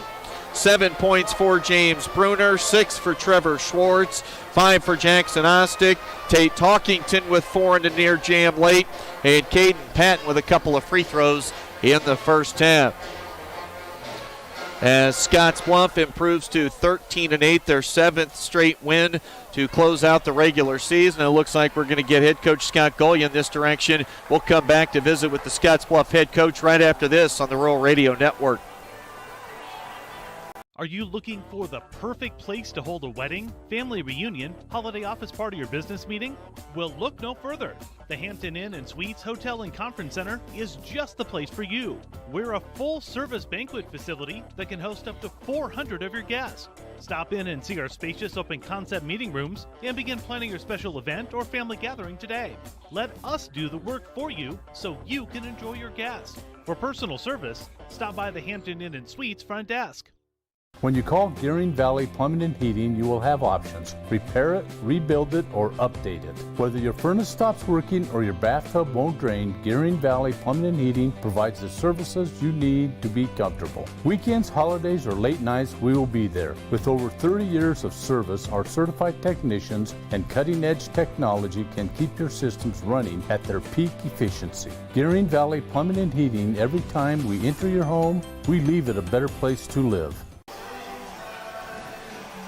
7 points for James Bruner, 6 for Trevor Schwartz, 5 for Jackson Ostick. Tate Talkington with 4 in the near jam late, and Caden Patton with a couple of free throws in the first half. As Scottsbluff improves to 13-8, their 7th straight win to close out the regular season. It looks like we're going to get head coach Scott Golia in this direction. We'll come back to visit with the Scottsbluff head coach right after this on the Rural Radio Network.
Are you looking for the perfect place to hold a wedding, family reunion, holiday office party, or business meeting? Well, look no further. The Hampton Inn and Suites Hotel and Conference Center is just the place for you. We're a full-service banquet facility that can host up to 400 of your guests. Stop in and see our spacious open-concept meeting rooms and begin planning your special event or family gathering today. Let us do the work for you so you can enjoy your guests. For personal service, stop by the Hampton Inn and Suites front desk.
When you call Gering Valley Plumbing and Heating, you will have options. Repair it, rebuild it, or update it. Whether your furnace stops working or your bathtub won't drain, Gering Valley Plumbing and Heating provides the services you need to be comfortable. Weekends, holidays, or late nights, we will be there. With over 30 years of service, our certified technicians and cutting-edge technology can keep your systems running at their peak efficiency. Gering Valley Plumbing and Heating, every time we enter your home, we leave it a better place to live.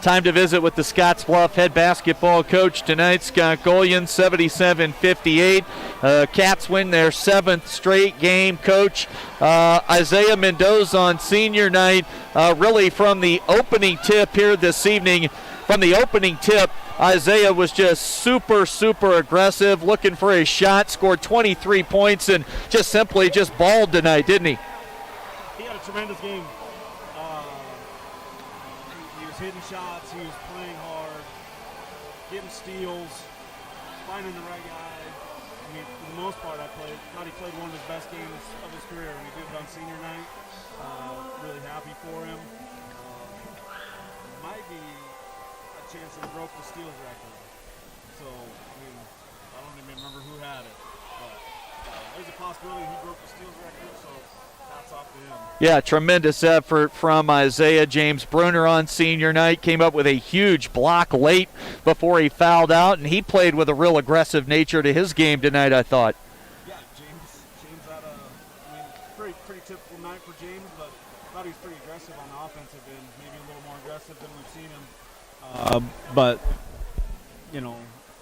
Time to visit with the Scottsbluff head basketball coach tonight, Scott Golian, 77-58. Cats win their 7th straight game. Coach, Isaiah Mendoza on senior night, really from the opening tip here this evening, Isaiah was just super aggressive, looking for a shot, scored 23 points, and just balled tonight, didn't he?
He had a tremendous game. Hitting shots, he was playing hard, getting steals, finding the right guy. I mean, for the most part, thought he played one of his best games of his career, and he did it on senior night. Really happy for him. Might be a chance that he broke the steals record. So, I mean, I don't even remember who had it, but there's a possibility he broke the steals record, so hats off to him.
Yeah, tremendous effort from Isaiah. James Bruner on senior night came up with a huge block late before he fouled out, and he played with a real aggressive nature to his game tonight, I thought.
Yeah, James had a pretty typical night for James, but I thought he was pretty aggressive on the offensive end, maybe a little more aggressive than we've seen him. But, you know,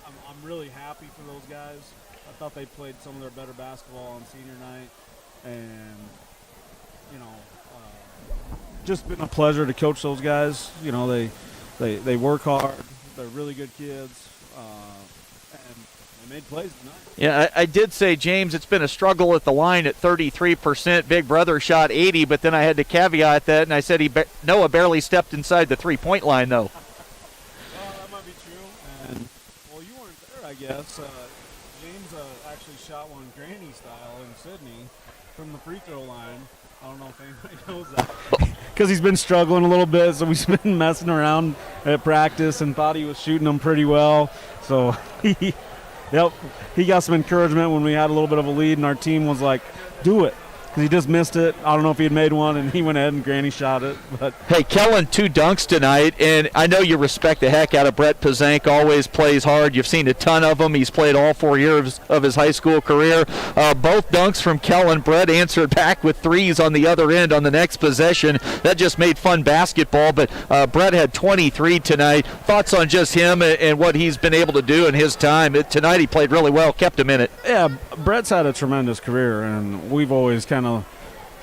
I'm really happy for those guys. I thought they played some of their better basketball on senior night, and you know, just been a pleasure to coach those guys. You know, they work hard. They're really good kids, and they made plays tonight.
Yeah, I did say, James, it's been a struggle at the line at 33%. Big Brother shot 80, but then I had to caveat that, and I said Noah barely stepped inside the three-point line, though.
Well, that might be true. And, well, you weren't there, I guess. James actually shot one granny style in Sydney from the free throw line. I don't know if anybody knows that. Because he's been struggling a little bit, so we've been messing around at practice and thought he was shooting them pretty well. So he got some encouragement when we had a little bit of a lead, and our team was like, do it. Because he just missed it. I don't know if he had made one, and he went ahead and granny shot it. But
hey, Kellen, 2 dunks tonight, and I know you respect the heck out of Brett Pazank, always plays hard. You've seen a ton of him. He's played all 4 years of his high school career. Both dunks from Kellen. Brett answered back with threes on the other end on the next possession. That just made fun basketball, but Brett had 23 tonight. Thoughts on just him and what he's been able to do in his time? Tonight he played really well, kept him in it.
Yeah, Brett's had a tremendous career, and we've always kind of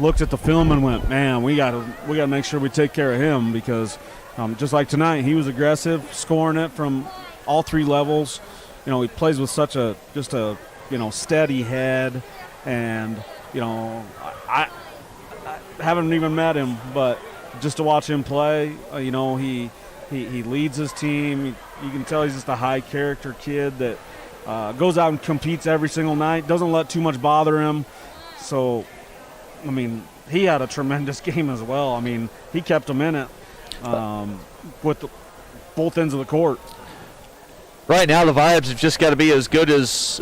looked at the film and went, man, we got to make sure we take care of him, because just like tonight, he was aggressive, scoring it from all 3 levels. You know, he plays with such a steady head, and you know, I haven't even met him, but just to watch him play, you know, he leads his team. You can tell he's just a high character kid that goes out and competes every single night, doesn't let too much bother him. So, I mean, he had a tremendous game as well. I mean, he kept them in it with both ends of the court.
Right now, the vibes have just got to be as good as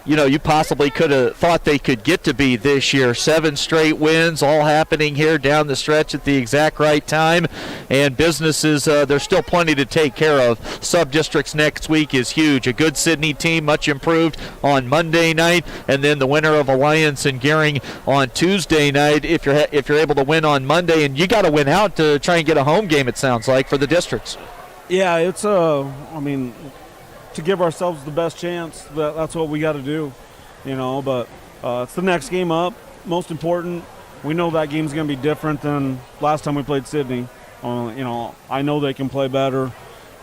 you possibly could have thought they could get to be this year. 7 straight wins, all happening here down the stretch at the exact right time. And businesses, there's still plenty to take care of. Sub-districts next week is huge. A good Sydney team, much improved on Monday night, and then the winner of Alliance and Gering on Tuesday night. If you're able to win on Monday, and you got to win out to try and get a home game, it sounds like, for the districts.
Yeah, it's to give ourselves the best chance, that's what we got to do, you know. But it's the next game up, most important. We know that game's going to be different than last time we played Sydney, I know they can play better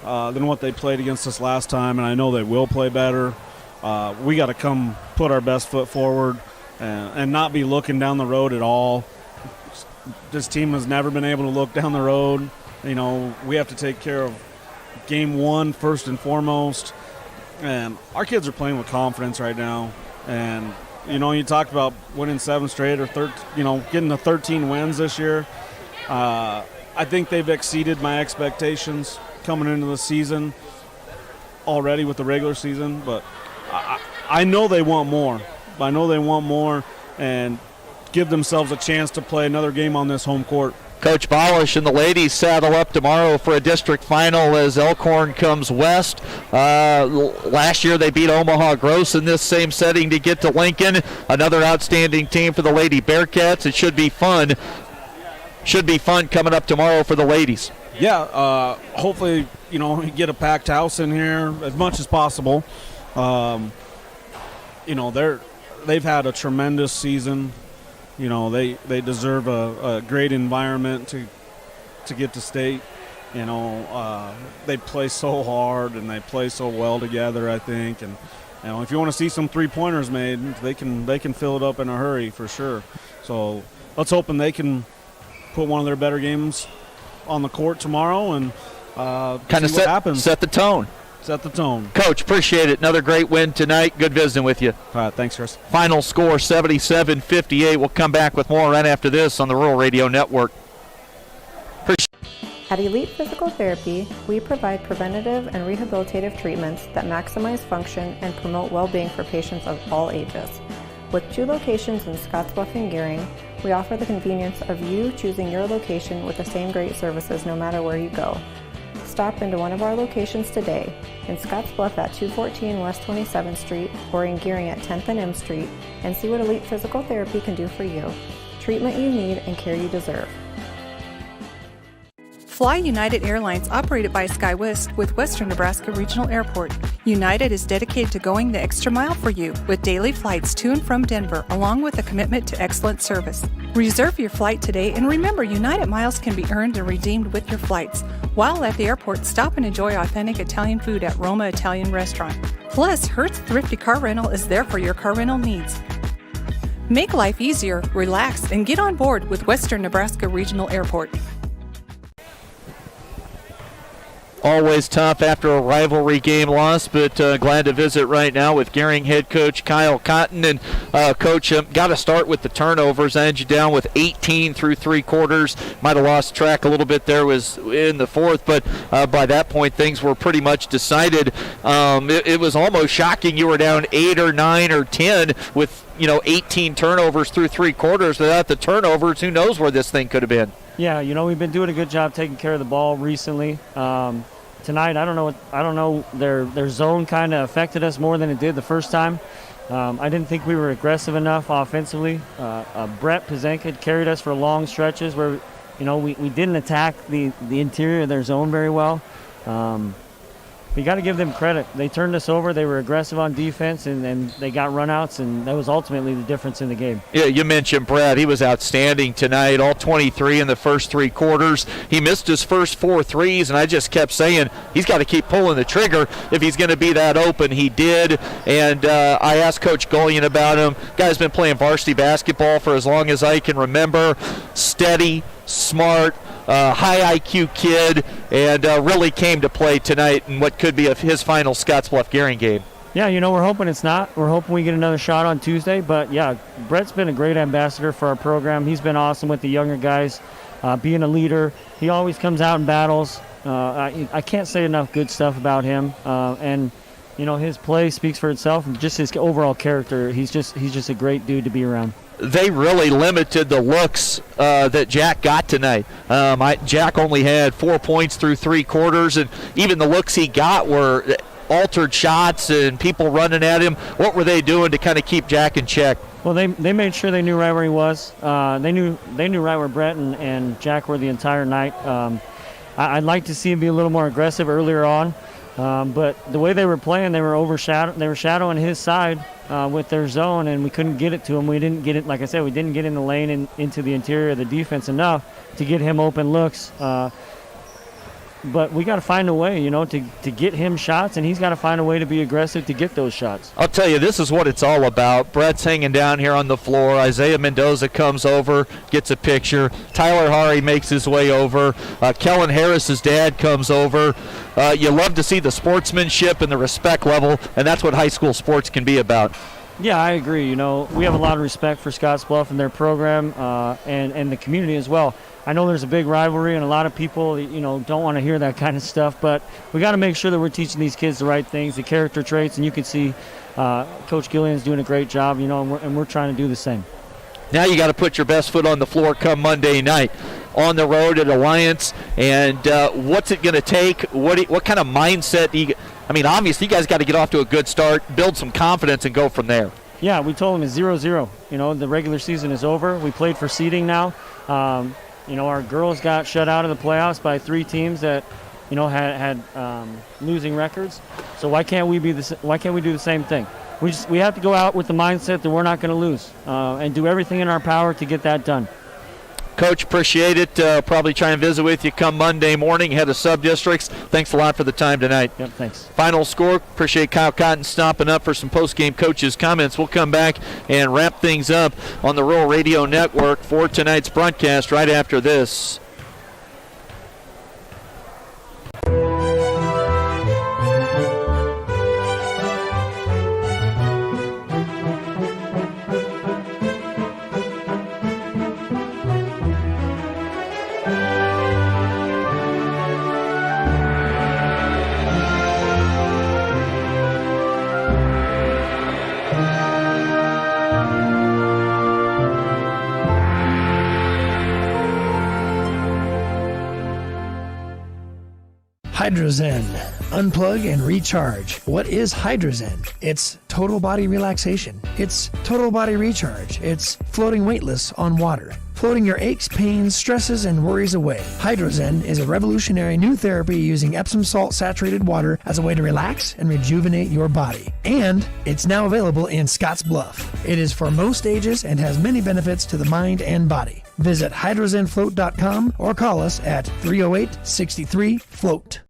than what they played against us last time, and I know they will play better. We got to come put our best foot forward and not be looking down the road at all. This team has never been able to look down the road. We have to take care of game one first and foremost. And our kids are playing with confidence right now. And, you talked about winning 7 straight or getting to 13 wins this year. I think they've exceeded my expectations coming into the season already with the regular season. But I know they want more. And give themselves a chance to play another game on this home court.
Coach Bolish and the ladies saddle up tomorrow for a district final as Elkhorn comes west. Last year they beat Omaha Gross in this same setting to get to Lincoln. Another outstanding team for the Lady Bearcats. It should be fun. Coming up tomorrow for the ladies.
Yeah, hopefully, get a packed house in here as much as possible. They've had a tremendous season. They deserve a great environment to get to state. They play so hard and they play so well together, I think. And if you want to see some 3-pointers made, they can fill it up in a hurry for sure. So let's hope they can put one of their better games on the court tomorrow and
kind of set the tone.
Set the tone.
Coach, appreciate it. Another great win tonight. Good visiting with you.
All right, thanks, Chris.
Final score 77-58. We'll come back with more right after this on the Rural Radio Network.
At Elite Physical Therapy, we provide preventative and rehabilitative treatments that maximize function and promote well-being for patients of all ages. With 2 locations in Scottsbluff and Gering, we offer the convenience of you choosing your location with the same great services no matter where you go. Stop into one of our locations today, in Scottsbluff at 214 West 27th Street or in Gering at 10th and M Street, and see what Elite Physical Therapy can do for you. Treatment you need and care you deserve.
Fly United Airlines, operated by SkyWest with Western Nebraska Regional Airport. United is dedicated to going the extra mile for you with daily flights to and from Denver, along with a commitment to excellent service. Reserve your flight today, and remember, United miles can be earned and redeemed with your flights. While at the airport, stop and enjoy authentic Italian food at Roma Italian Restaurant. Plus, Hertz Thrifty Car Rental is there for your car rental needs. Make life easier, relax, and get on board with Western Nebraska Regional Airport.
Always tough after a rivalry game loss, but glad to visit right now with Gering head coach Kyle Cotton. And Coach, got to start with the turnovers. I had you down with 18 through 3 quarters. Might have lost track a little bit there, was in the 4th, but by that point things were pretty much decided. It was almost shocking you were down 8 or 9 or 10 with 18 turnovers through 3 quarters. Without the turnovers, who knows where this thing could have been.
Yeah, we've been doing a good job taking care of the ball recently. Tonight, I don't know. Their zone kind of affected us more than it did the first time. I didn't think we were aggressive enough offensively. Brett Pazenka carried us for long stretches where, we didn't attack the interior of their zone very well. We got to give them credit. They turned us over. They were aggressive on defense, and they got runouts, and that was ultimately the difference in the game.
Yeah, you mentioned Brad. He was outstanding tonight, all 23 in the first 3 quarters. He missed his first 4 threes, and I just kept saying he's got to keep pulling the trigger if he's going to be that open. He did, and I asked Coach Gullion about him. Guy's been playing varsity basketball for as long as I can remember. Steady, smart, high IQ kid, and really came to play tonight in what could be his final Scottsbluff Gering game.
Yeah, we're hoping it's not. We're hoping we get another shot on Tuesday. But, yeah, Brett's been a great ambassador for our program. He's been awesome with the younger guys, being a leader. He always comes out and battles. I can't say enough good stuff about him. And, his play speaks for itself. And just his overall character, he's just a great dude to be around.
They really limited the looks that Jack got tonight. Jack only had 4 points through 3 quarters, and even the looks he got were altered shots and people running at him. What were they doing to kind of keep Jack in check?
Well, they made sure they knew right where he was. They knew right where Brett and Jack were the entire night. I'd like to see him be a little more aggressive earlier on. But the way they were playing, they were shadowing his side with their zone, and we couldn't get it to him. We didn't get it, like I said, we didn't get in the lane and into the interior of the defense enough to get him open looks. But we got to find a way, to get him shots, and he's got to find a way to be aggressive to get those shots.
I'll tell you, this is what it's all about. Brett's hanging down here on the floor. Isaiah Mendoza comes over, gets a picture. Tyler Hari makes his way over. Kellen Harris's dad comes over. You love to see the sportsmanship and the respect level, and that's what high school sports can be about.
Yeah, I agree. We have a lot of respect for Scottsbluff and their program and the community as well. I know there's a big rivalry, and a lot of people, don't want to hear that kind of stuff, but we got to make sure that we're teaching these kids the right things, the character traits, and you can see Coach Gillian's doing a great job, and we're trying to do the same.
Now you got to put your best foot on the floor come Monday night on the road at Alliance, and what's it going to take? What kind of mindset do you – obviously you guys got to get off to a good start, build some confidence, and go from there.
Yeah, we told them it's 0-0. The regular season is over. We played for seeding now. Our girls got shut out of the playoffs by 3 teams that, had losing records. So why can't we do the same thing? We have to go out with the mindset that we're not going to lose and do everything in our power to get that done.
Coach, appreciate it. Probably try and visit with you come Monday morning, head of sub-districts. Thanks a lot for the time tonight.
Yep, thanks.
Final score. Appreciate Kyle Cotton stopping up for some post-game coaches' comments. We'll come back and wrap things up on the Rural Radio Network for tonight's broadcast right after this.
Hydrozen. Unplug and recharge. What is Hydrozen? It's total body relaxation. It's total body recharge. It's floating weightless on water. Floating your aches, pains, stresses, and worries away. Hydrozen is a revolutionary new therapy using Epsom salt saturated water as a way to relax and rejuvenate your body. And it's now available in Scottsbluff. It is for most ages and has many benefits to the mind and body. Visit hydrozenfloat.com or call us at 308-63-FLOAT.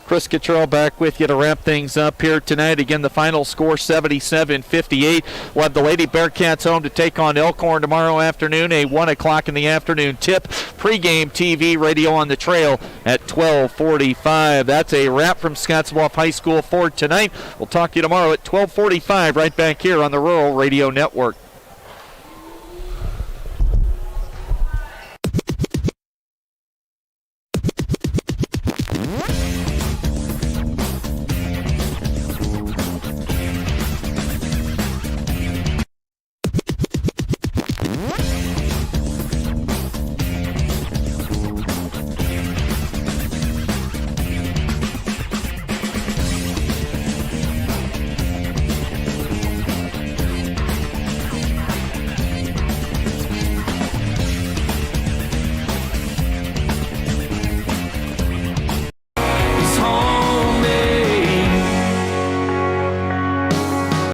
Chris Cottrell back with you to wrap things up here tonight. Again, the final score 77-58. We'll have the Lady Bearcats home to take on Elkhorn tomorrow afternoon, a 1 o'clock in the afternoon tip. Pre-game TV radio on the trail at 12:45. That's a wrap from Scottsbluff High School for tonight. We'll talk to you tomorrow at 12:45 right back here on the Rural Radio Network.